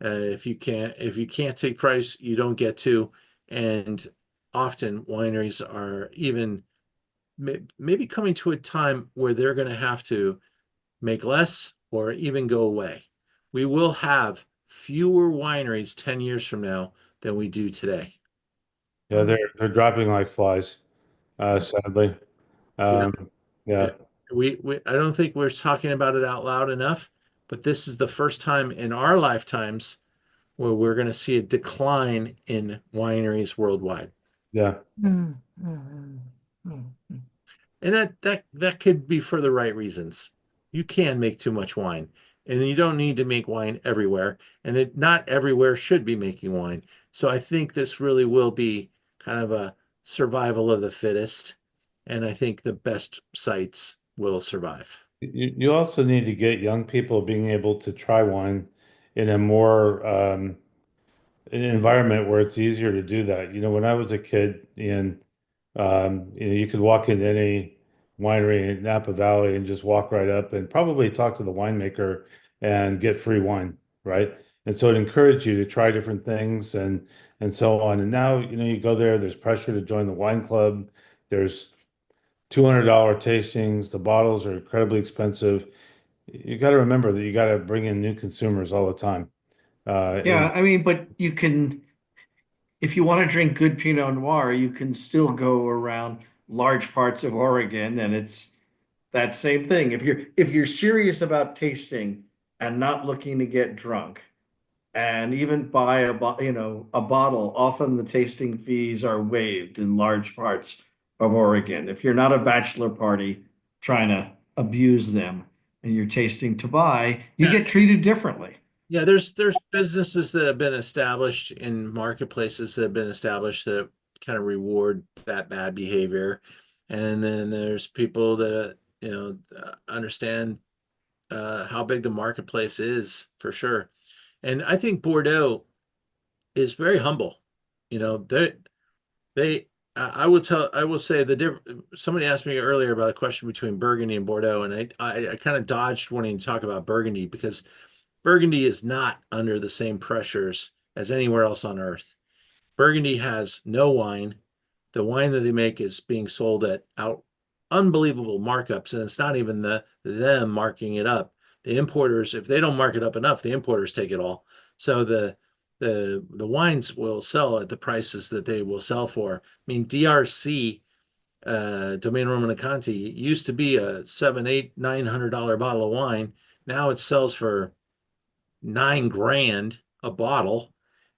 If you can't take price, you don't get to. And often wineries are even maybe coming to a time where they're going to have to make less or even go away. We will have fewer wineries 10 years from now than we do today. Yeah, they're dropping like flies, sadly. Yeah. Yeah, We I don't think we're talking about it out loud enough, but this is the first time in our lifetimes where we're going to see a decline in wineries worldwide. yeah. Mm, mm, mm, mm. And that could be for the right reasons. You can make too much wine, and you don't need to make wine everywhere, and that not everywhere should be making wine. So I think this really will be kind of a survival of the fittest, and I think the best sites will survive. You also need to get young people being able to try wine in a more an environment where it's easier to do that. When I was a kid, and you could walk into any winery in Napa Valley and just walk right up and probably talk to the winemaker and get free wine, right? And so it encouraged you to try different things and so on. And now, you go there, there's pressure to join the wine club. There's $200 tastings. The bottles are incredibly expensive. You got to remember that you got to bring in new consumers all the time. Yeah, I mean, but you can, if you want to drink good Pinot Noir, you can still go around large parts of Oregon, and it's that same thing. If you're serious about tasting, and not looking to get drunk, and even buy a bottle, often the tasting fees are waived in large parts of Oregon. If you're not a bachelor party trying to abuse them and you're tasting to buy, you Yeah. get treated differently. Yeah, there's businesses that have been established in marketplaces that have been established that kind of reward that bad behavior. And then there's people that, understand how big the marketplace is for sure. And I think Bordeaux is very humble. You know, I will say somebody asked me earlier about a question between Burgundy and Bordeaux, and I kind of dodged wanting to talk about Burgundy because Burgundy is not under the same pressures as anywhere else on earth. Burgundy has no wine. The wine that they make is being sold at unbelievable markups, and it's not even them marking it up. The importers, if they don't mark it up enough, the importers take it all. So the wines will sell at the prices that they will sell for. I mean, DRC, Domaine Romanée-Conti, used to be a $700, $800, $900 bottle of wine. Now it sells for $9,000 a bottle,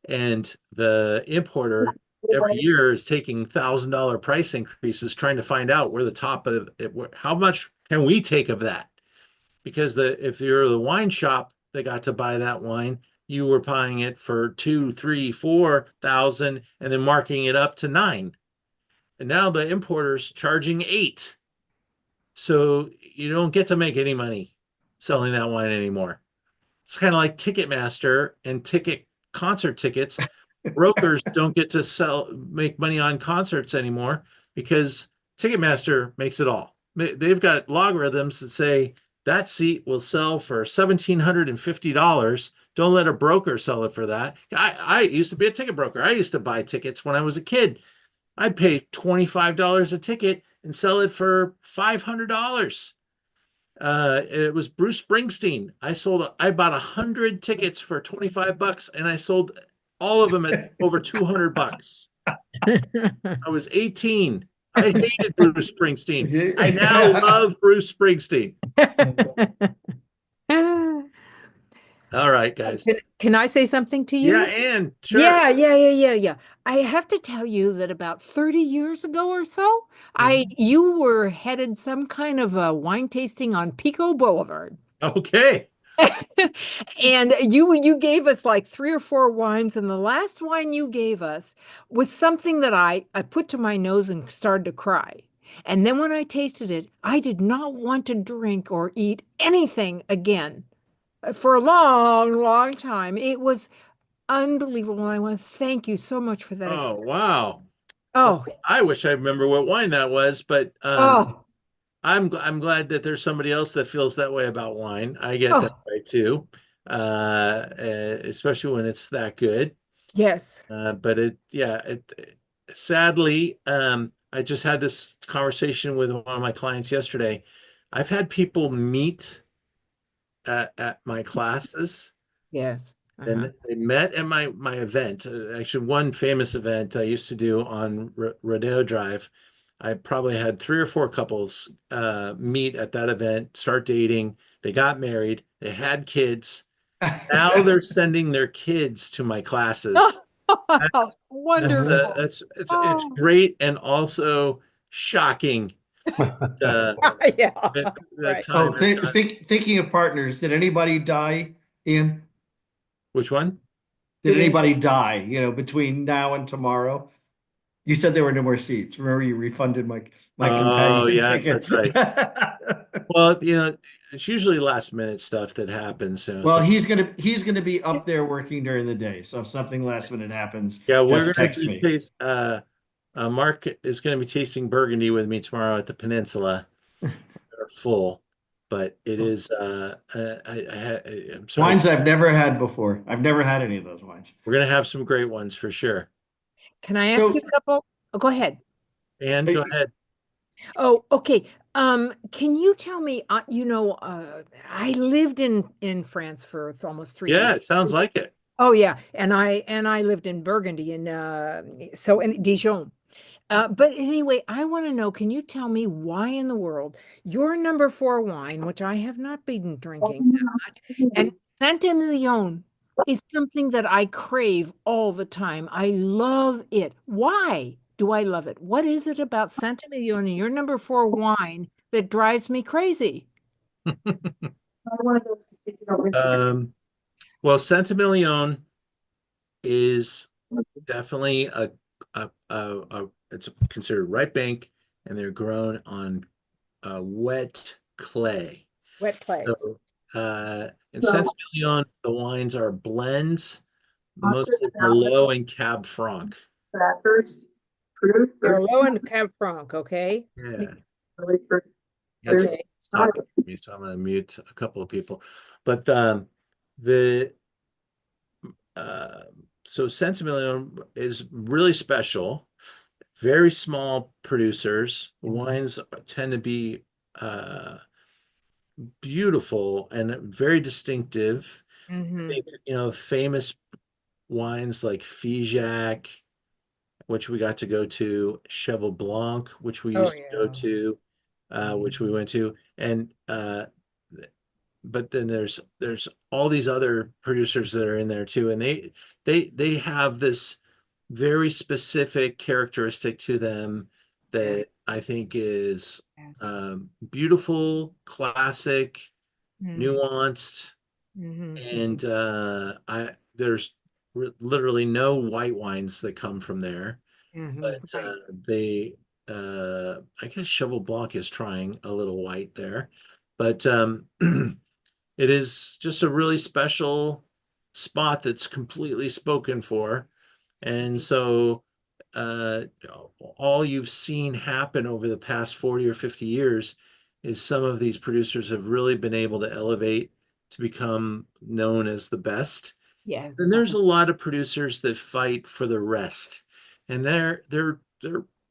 and the importer every year is taking $1,000 price increases, trying to find out where the top of it, how much can we take of that? Because if you're the wine shop that got to buy that wine, you were buying it for 2, 3, 4,000, and then marking it up to 9. And now the importer's charging 8. So you don't get to make any money selling that wine anymore. It's kind of like Ticketmaster and concert tickets. Brokers don't get to make money on concerts anymore because Ticketmaster makes it all. They've got logarithms that say that seat will sell for $1,750. Don't let a broker sell it for that. I used to be a ticket broker. I used to buy tickets when I was a kid. I'd pay $25 a ticket and sell it for $500. It was Bruce Springsteen. I bought 100 tickets for $25 and I sold all of them at over $200. I was 18. I hated Bruce Springsteen. I now love Bruce Springsteen. All right, guys. Can I say something to you? Yeah, and sure. Yeah. I have to tell you that about 30 years ago or so, you were headed some kind of a wine tasting on Pico Boulevard. Okay. And you gave us like 3 or 4 wines, and the last wine you gave us was something that I put to my nose and started to cry. And then when I tasted it, I did not want to drink or eat anything again for a long, long time. It was unbelievable. And I want to thank you so much for that. Oh, wow. Oh, I wish I remember what wine that was, but I'm glad that there's somebody else that feels that way about wine. I get that way too, especially when it's that good. yes. But sadly, I just had this conversation with one of my clients yesterday. I've had people meet at my classes. Yes. And they met at my event. Actually, one famous event I used to do on Rodeo Drive. I probably had 3 or 4 couples meet at that event, start dating. They got married. They had kids. Now they're sending their kids to my classes. That's wonderful. It's great and also shocking. Yeah. That time. Thinking of partners, did anybody die, Ian? Which one? Did anybody die, between now and tomorrow? You said there were no more seats. Remember, you refunded my companion ticket. That's right. Well, it's usually last minute stuff that happens. Well, he's gonna be up there working during the day. So if something last minute happens, yeah, just text me. Mark is going to be tasting Burgundy with me tomorrow at the Peninsula. They're full, but it is. I'm sorry. Wines I've never had before. I've never had any of those wines. We're going to have some great ones for sure. Can I ask you a couple? Oh, go ahead. And go ahead. Oh, okay. Can you tell me, I lived in France for almost 3 years. Yeah, it sounds like it. Oh yeah, and I lived in Burgundy and in Dijon. But anyway, I want to know, can you tell me why in the world your number 4 wine, which I have not been drinking that much, and Saint-Emilion is something that I crave all the time. I love it. Why do I love it? What is it about Saint-Emilion and your number 4 wine that drives me crazy? I want to go see if you don't rinse it. Well, Saint-Emilion is definitely it's considered ripe bank, and they're grown on wet clay. Wet clay. So, in So- Saint-Emilion, the wines are blends, After mostly the Merlot and Cab Franc. Crackers, fruit, They're or low in Cab Franc, okay? Yeah, really fruit. that's Okay. stopping me, so I'm going to mute a couple of people. But the so Saint-Emilion is really special. Very small producers. The wines tend to be beautiful and very distinctive. Mm-hmm. Famous wines like Figeac, which we got to go to, Cheval Blanc, which we Oh, used to go yeah. to, which we went to, and but then there's all these other producers that are in there too, and they have this very specific characteristic to them that I think is beautiful, classic, nuanced, Mm-hmm. and there's literally no white wines that come from there, but they I guess Cheval Blanc is trying a little white there, but it is just a really special spot that's completely spoken for. And so uh, all you've seen happen over the past 40 or 50 years is some of these producers have really been able to elevate to become known as the best. Yes. And there's a lot of producers that fight for the rest. And they're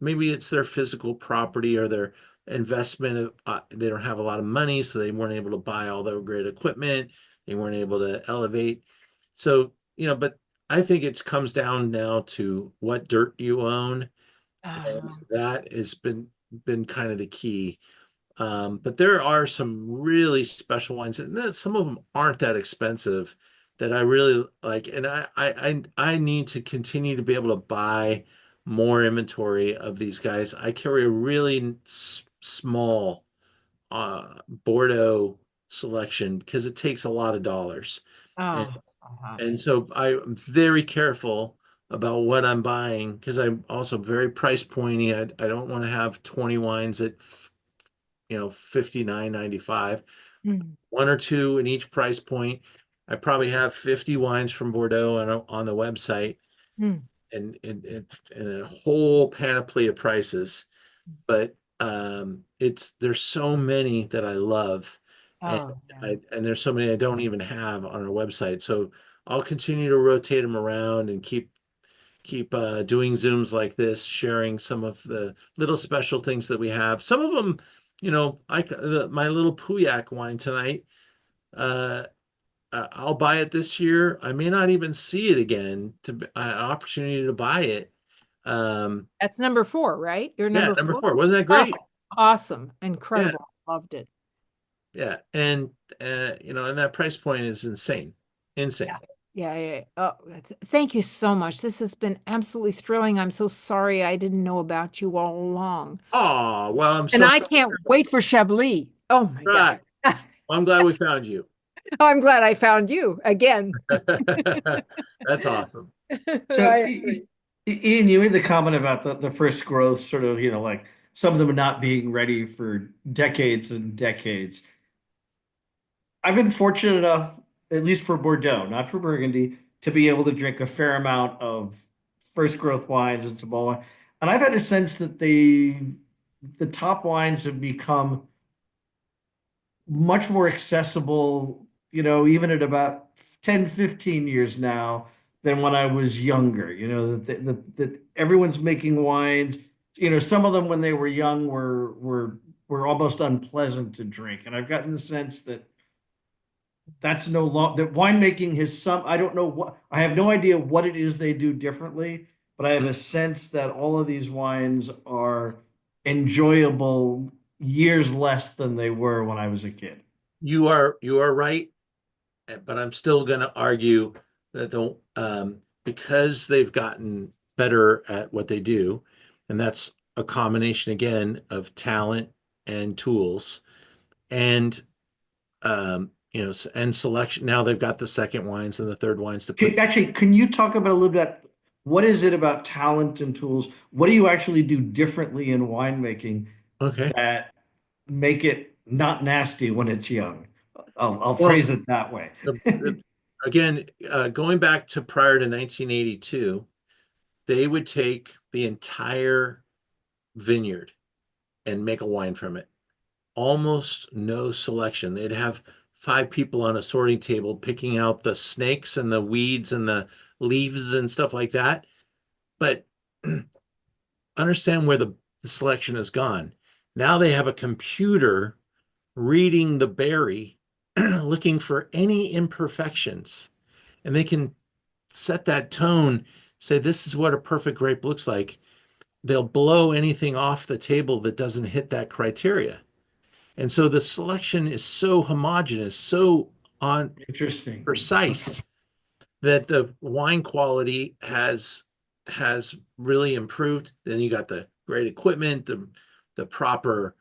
maybe it's their physical property or their investment of they don't have a lot of money, so they weren't able to buy all the great equipment. They weren't able to elevate. So, but I think it comes down now to what dirt you own, and that has been kind of the key. But there are some really special wines, and some of them aren't that expensive that I really like. And I need to continue to be able to buy more inventory of these guys. I carry a really small Bordeaux selection because it takes a lot of dollars. And, and so I'm very careful about what I'm buying because I'm also very price pointy. I don't want to have 20 wines at $59.95. One or two in each price point. I probably have 50 wines from Bordeaux on the website and a whole panoply of prices. But there's so many that I love, and there's so many I don't even have on our website. So I'll continue to rotate them around and keep doing Zooms like this, sharing some of the little special things that we have. Some of them, my little Pauillac wine tonight, I'll buy it this year. I may not even see it again to an opportunity to buy it. That's number 4, right? Your Yeah, number number 4. 4. Wasn't that great? Awesome. Incredible. Loved it. Yeah. And, and that price point is insane. Insane. Yeah. Oh, thank you so much. This has been absolutely thrilling. I'm so sorry I didn't know about you all along. Oh, well, And I can't wait for Chablis. Oh my God. Well, I'm glad we found you. I'm glad I found you again. That's awesome. So, Ian, you made the comment about the first growth, sort of, like some of them not being ready for decades and decades. I've been fortunate enough, at least for Bordeaux, not for Burgundy, to be able to drink a fair amount of first growth wines and small wine. And I've had a sense that the top wines have become much more accessible, even at about 10, 15 years now than when I was younger, that everyone's making wines, some of them when they were young were almost unpleasant to drink. And I've gotten the sense that that's no longer, that winemaking has I don't know what, I have no idea what it is they do differently, but I have a sense that all of these wines are enjoyable years less than they were when I was a kid. You are right, but I'm still going to argue that because they've gotten better at what they do, and that's a combination again of talent and tools, and and selection. Now they've got the second wines and the third wines to put. Actually, can you talk about a little bit? What is it about talent and tools? What do you actually do differently in winemaking Okay. that make it not nasty when it's young? I'll Well, phrase it that way. Again, going back to prior to 1982, they would take the entire vineyard and make a wine from it. Almost no selection. They'd have 5 people on a sorting table picking out the snakes and the weeds and the leaves and stuff like that. But understand where the selection has gone. Now they have a computer reading the berry, looking for any imperfections, and they can set that tone, say, this is what a perfect grape looks like. They'll blow anything off the table that doesn't hit that criteria. And so the selection is so homogeneous, so Interesting. precise, that the wine quality has really improved. Then you got the great equipment, the proper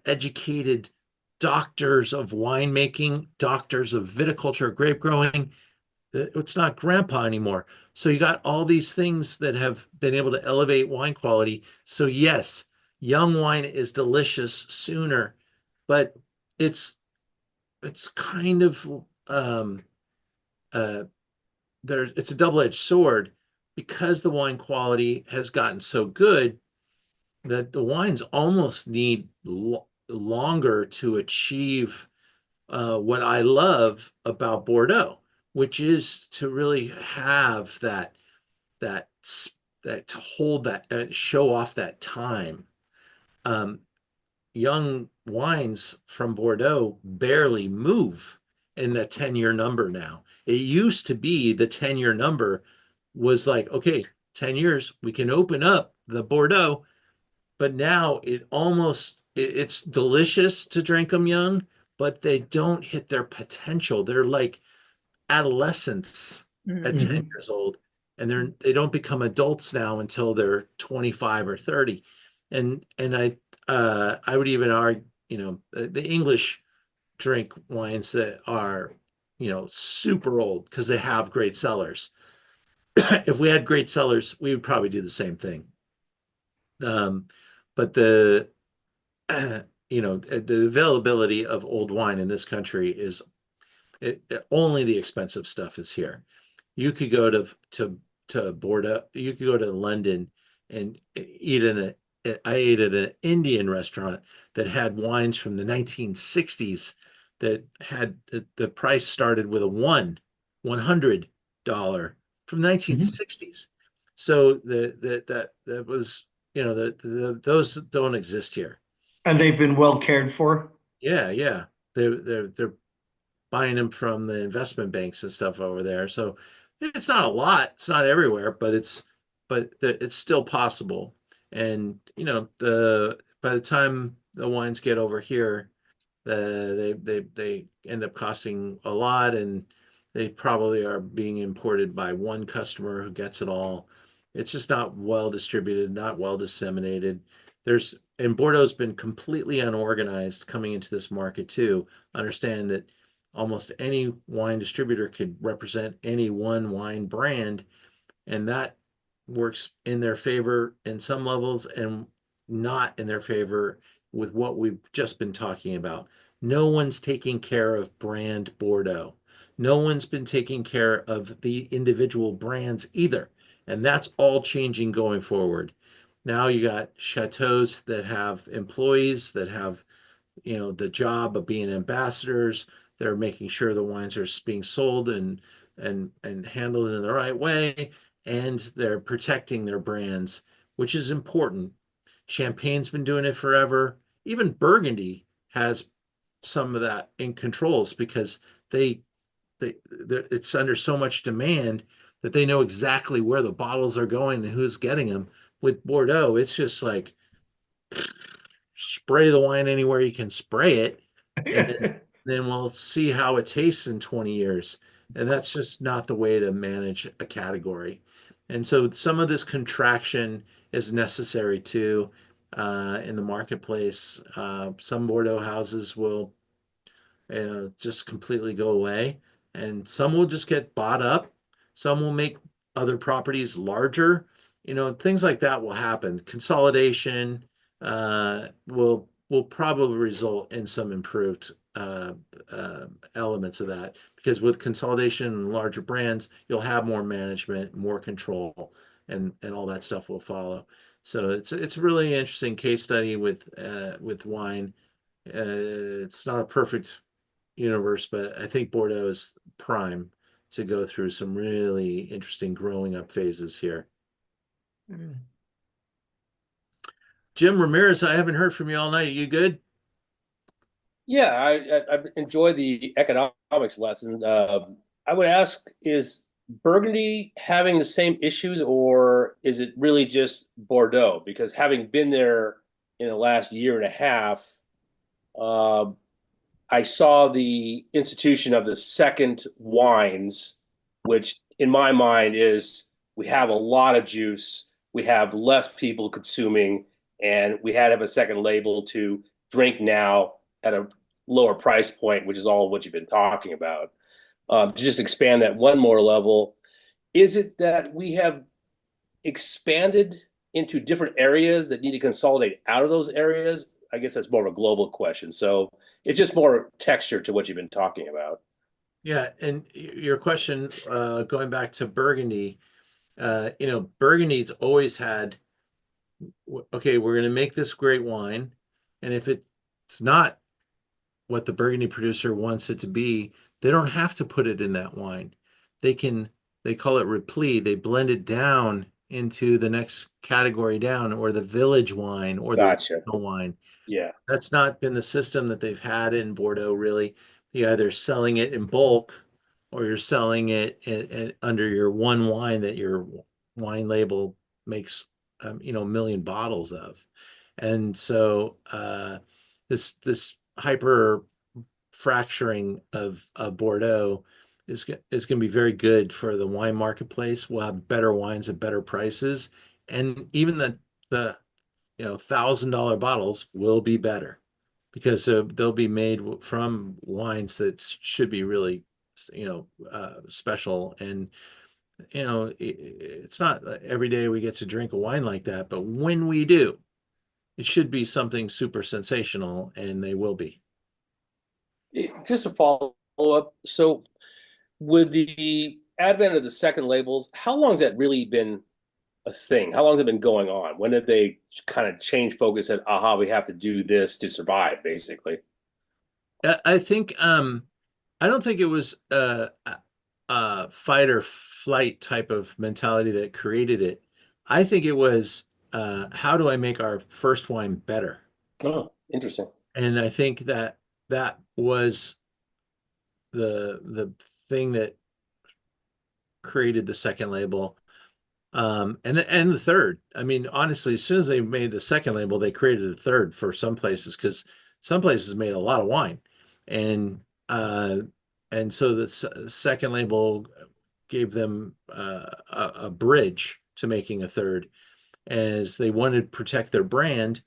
educated doctors of winemaking, doctors of viticulture, grape growing. It's not grandpa anymore. So you got all these things that have been able to elevate wine quality. So yes, young wine is delicious sooner, but it's kind of it's a double-edged sword, because the wine quality has gotten so good that the wines almost need longer to achieve what I love about Bordeaux, which is to really have that to hold that, show off that time. Young wines from Bordeaux barely move in the 10-year number now. It used to be the 10-year number was like, okay, 10 years, we can open up the Bordeaux, but now it's delicious to drink them young, but they don't hit their potential. They're like adolescents at 10 years old, and they don't become adults now until they're 25 or 30. And I would even argue, the English drink wines that are, super old because they have great cellars. If we had great cellars, we would probably do the same thing. But the availability of old wine in this country is only the expensive stuff is here. You could go to Bordeaux, you could go to London and eat I ate at an Indian restaurant that had wines from the 1960s that had the price started with a $100 from 1960s. So that was, those don't exist here. And they've been well cared for. Yeah. They're buying them from the investment banks and stuff over there. So it's not a lot. It's not everywhere, but it's still possible. And by the time the wines get over here, they end up costing a lot, and they probably are being imported by one customer who gets it all. It's just not well distributed, not well disseminated. And Bordeaux's been completely unorganized coming into this market too. Understand that almost any wine distributor could represent any one wine brand, and that works in their favor in some levels and not in their favor with what we've just been talking about. No one's taking care of brand Bordeaux. No one's been taking care of the individual brands either. And that's all changing going forward. Now you got chateaus that have employees that have, the job of being ambassadors. They're making sure the wines are being sold and handled in the right way, and they're protecting their brands, which is important. Champagne's been doing it forever. Even Burgundy has some of that in controls because it's under so much demand that they know exactly where the bottles are going and who's getting them. With Bordeaux, it's just like spray the wine anywhere you can spray it, and then we'll see how it tastes in 20 years. And that's just not the way to manage a category. And so some of this contraction is necessary too in the marketplace. Some Bordeaux houses will just completely go away, and some will just get bought up. Some will make other properties larger. Things like that will happen. Consolidation will probably result in some improved elements of that, because with consolidation and larger brands, you'll have more management, more control, and all that stuff will follow. So it's a really interesting case study with wine. It's not a perfect universe, but I think Bordeaux is prime to go through some really interesting growing up phases here. Jim Ramirez, I haven't heard from you all night. You good? Yeah, I enjoy the economics lesson. I would ask, is Burgundy having the same issues, or is it really just Bordeaux? Because having been there in the last year and a half, I saw the institution of the second wines, which in my mind is we have a lot of juice, we have less people consuming, and we had to have a second label to drink now at a lower price point, which is all what you've been talking about. To just expand that one more level, is it that we have expanded into different areas that need to consolidate out of those areas? I guess that's more of a global question. So it's just more texture to what you've been talking about. Yeah, and your question, going back to Burgundy, Burgundy's always had, okay, we're going to make this great wine, and if it's not what the Burgundy producer wants it to be, they don't have to put it in that wine. They call it repli. They blend it down into the next category down, or the village wine, or the regional wine. Yeah. That's not been the system that they've had in Bordeaux, really. You're either selling it in bulk, or you're selling it under your one wine that your wine label makes, a million bottles of. And so this hyper fracturing of Bordeaux is going to be very good for the wine marketplace. We'll have better wines at better prices, and even the $1,000 bottles will be better, because they'll be made from wines that should be really special. And it's not every day we get to drink a wine like that, but when we do, it should be something super sensational, and they will be. Just a follow up. So with the advent of the second labels, how long has that really been a thing? How long has it been going on? When did they kind of change focus and we have to do this to survive, basically? I think I don't think it was a fight or flight type of mentality that created it. I think it was how do I make our first wine better? Oh, interesting. And I think that was the thing that created the second label. And the third. I mean, honestly, as soon as they made the second label, they created a third for some places, because some places made a lot of wine. And so the second label gave them a bridge to making a third, as they wanted to protect their brand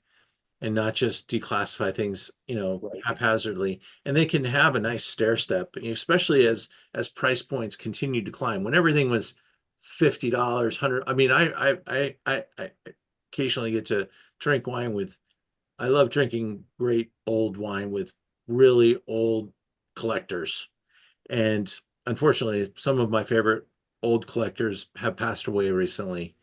and not just declassify things, Right. haphazardly. And they can have a nice stair step, especially as price points continue to climb. When everything was $50, $100. I mean, I occasionally get to drink wine with. I love drinking great old wine with really old collectors, and unfortunately, some of my favorite old collectors have passed away recently.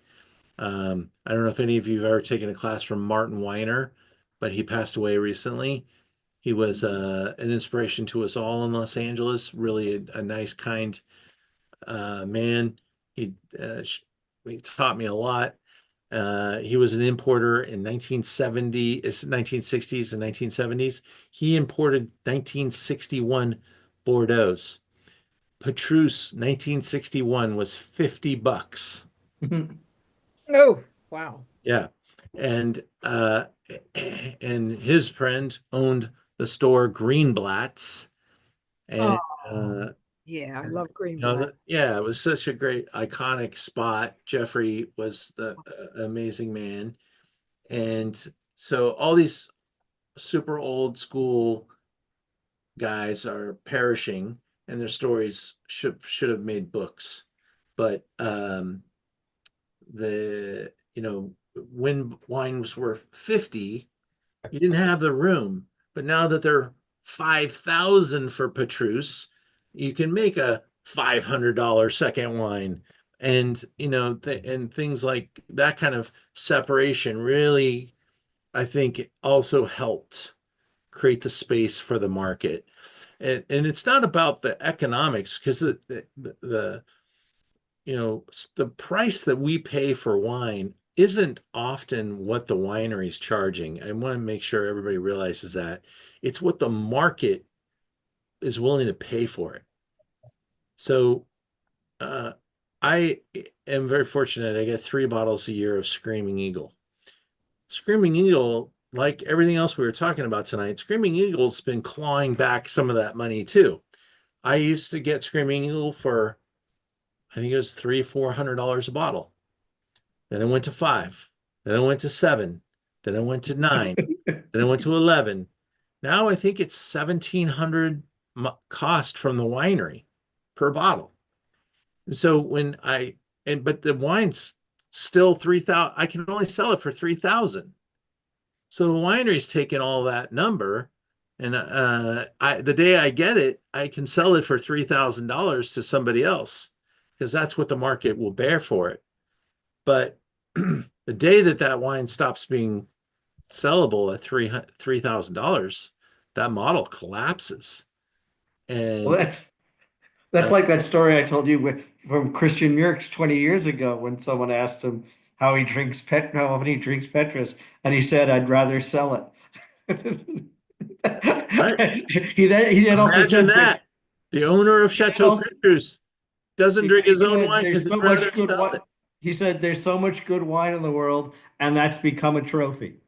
I don't know if any of you have ever taken a class from Martin Weiner, but he passed away recently. He was an inspiration to us all in Los Angeles. Really a nice, kind man. He taught me a lot. He was an importer in 1960s and 1970s. He imported 1961 Bordeaux. Petrus 1961 was $50. Oh, wow. Yeah. And and his friend owned the store Greenblatt's. And Yeah, I love you know, Greenblatt. yeah, it was such a great iconic spot. Jeffrey was the amazing man. And so all these super old school guys are perishing, and their stories should have made books. But the when wines were 50, you didn't have the room. But now that they're 5,000 for Petrus, you can make a $500 second wine. And and things like that kind of separation really, I think, also helped create the space for the market. And it's not about the economics, because the the price that we pay for wine isn't often what the winery is charging. I want to make sure everybody realizes that. It's what the market is willing to pay for it. So I am very fortunate. I get 3 bottles a year of Screaming Eagle. Screaming Eagle, like everything else we were talking about tonight, Screaming Eagle's been clawing back some of that money too. I used to get Screaming Eagle for, I think it was $300-400 a bottle. Then it went to 5. Then it went to 7. Then it went to 9. Then it went to 11. Now I think it's $1,700 cost from the winery per bottle. So but the wine's still 3,000. I can only sell it for 3,000. So the winery's taken all that number, and the day I get it, I can sell it for $3,000 to somebody else, because that's what the market will bear for it. But the day that wine stops being sellable at $3,000, that model collapses. And Well, that's like that story I told you from Christian Yerkes 20 years ago, when someone asked him how often he drinks Petrus, and he said, "I'd rather sell it." He then also imagine said that the owner of Chateau Petrus doesn't drink his own wine because there's so he'd rather much good sell wine. it. He said there's so much good wine in the world, and that's become a trophy.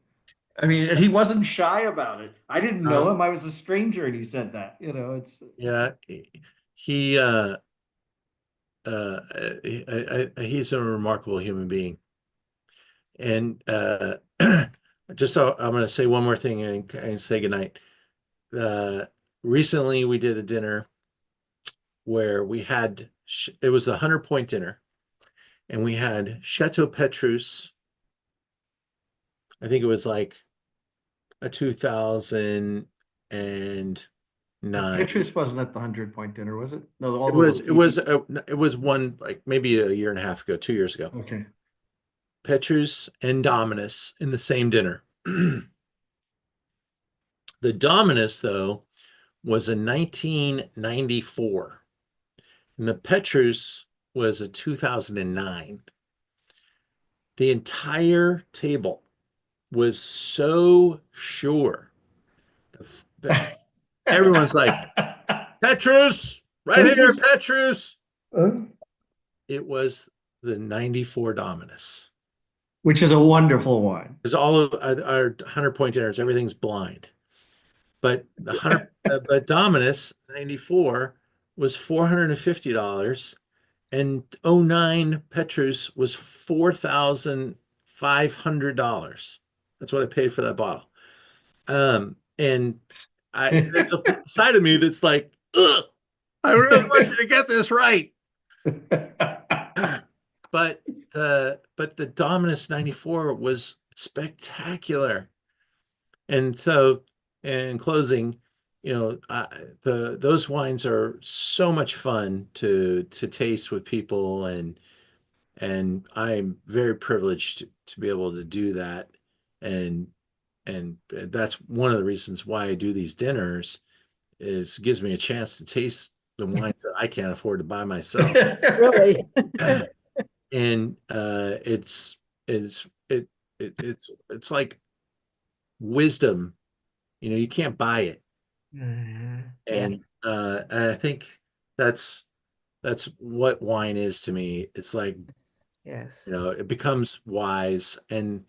I mean, and he wasn't shy about it. I didn't know him. I was a stranger, and he said that. It's Yeah, he he's a remarkable human being. And I'm going to say one more thing and say goodnight. Recently we did a dinner where we had, it was a 100-point dinner, and we had Chateau Petrus. I think it was like a 2009. Petrus wasn't at the 100-point dinner, was it? No, it was one, like maybe a year and a half ago, 2 years ago. Okay. Petrus and Dominus in the same dinner. The Dominus, though, was a 1994, and the Petrus was a 2009. The entire table was so sure. Everyone's like, Petrus, right here, Petrus. It was the 94 Dominus, which is a wonderful wine. Because all of our 100-point dinners, everything's blind. But but Dominus 94 was $450, and 09 Petrus was $4,500. That's what I paid for that bottle. And there's a side of me that's like, ugh, I really want you to get this right. But the Dominus 94 was spectacular. And so, in closing, those wines are so much fun to taste with people, and I'm very privileged to be able to do that. And that's one of the reasons why I do these dinners, is it gives me a chance to taste the wines that I can't afford to buy myself. Really? And it's like wisdom. You can't buy it. And I think that's that's what wine is to me. It's like, Yes. you know, it becomes wise, and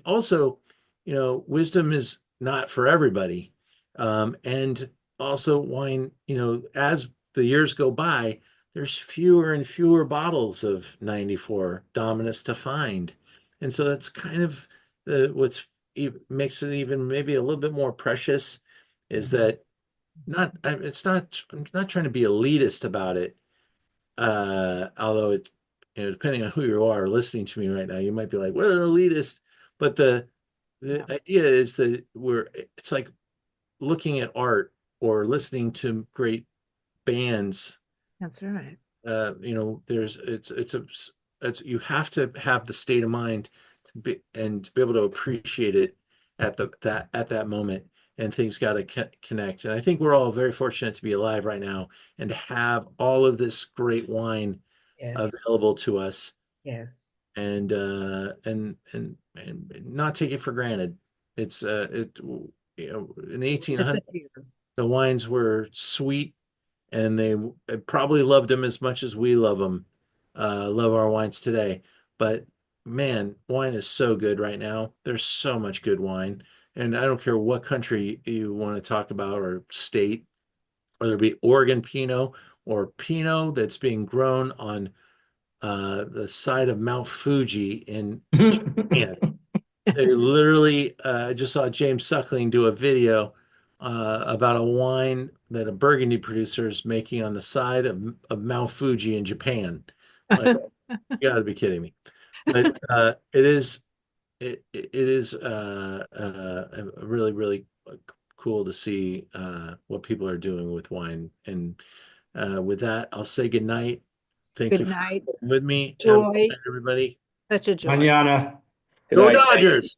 also, you know, wisdom is not for everybody. And also wine, you know, as the years go by, there's fewer and fewer bottles of 94 Dominus to find. And so that's kind of what's makes it even maybe a little bit more precious is that it's not, I'm not trying to be elitist about it. Although it, you know, depending on who you are listening to me right now, you might be like, well, elitist. But the idea is that it's like looking at art or listening to great bands. That's right. You know, it's you have to have the state of mind to be able to appreciate it at that moment, and things got to connect. And I think we're all very fortunate to be alive right now and to have all of this great wine Yes. available to us, Yes. and not take it for granted. It's you know, in the 1800s, the wines were sweet, and they probably loved them as much as we love them, love our wines today. But man, wine is so good right now. There's so much good wine. And I don't care what country you want to talk about or state, whether it be Oregon Pinot or Pinot that's being grown on the side of Mount Fuji in Japan. They literally, I just saw James Suckling do a video about a wine that a Burgundy producer is making on the side of Mount Fuji in Japan. Like, you got to be kidding me. But it is really, really cool to see what people are doing with wine. And with that, I'll say good night. Thank you Good for night. being with me. Have a good Joy. night, everybody. Such a joy. Manana. Good Go night. Thank you. Dodgers!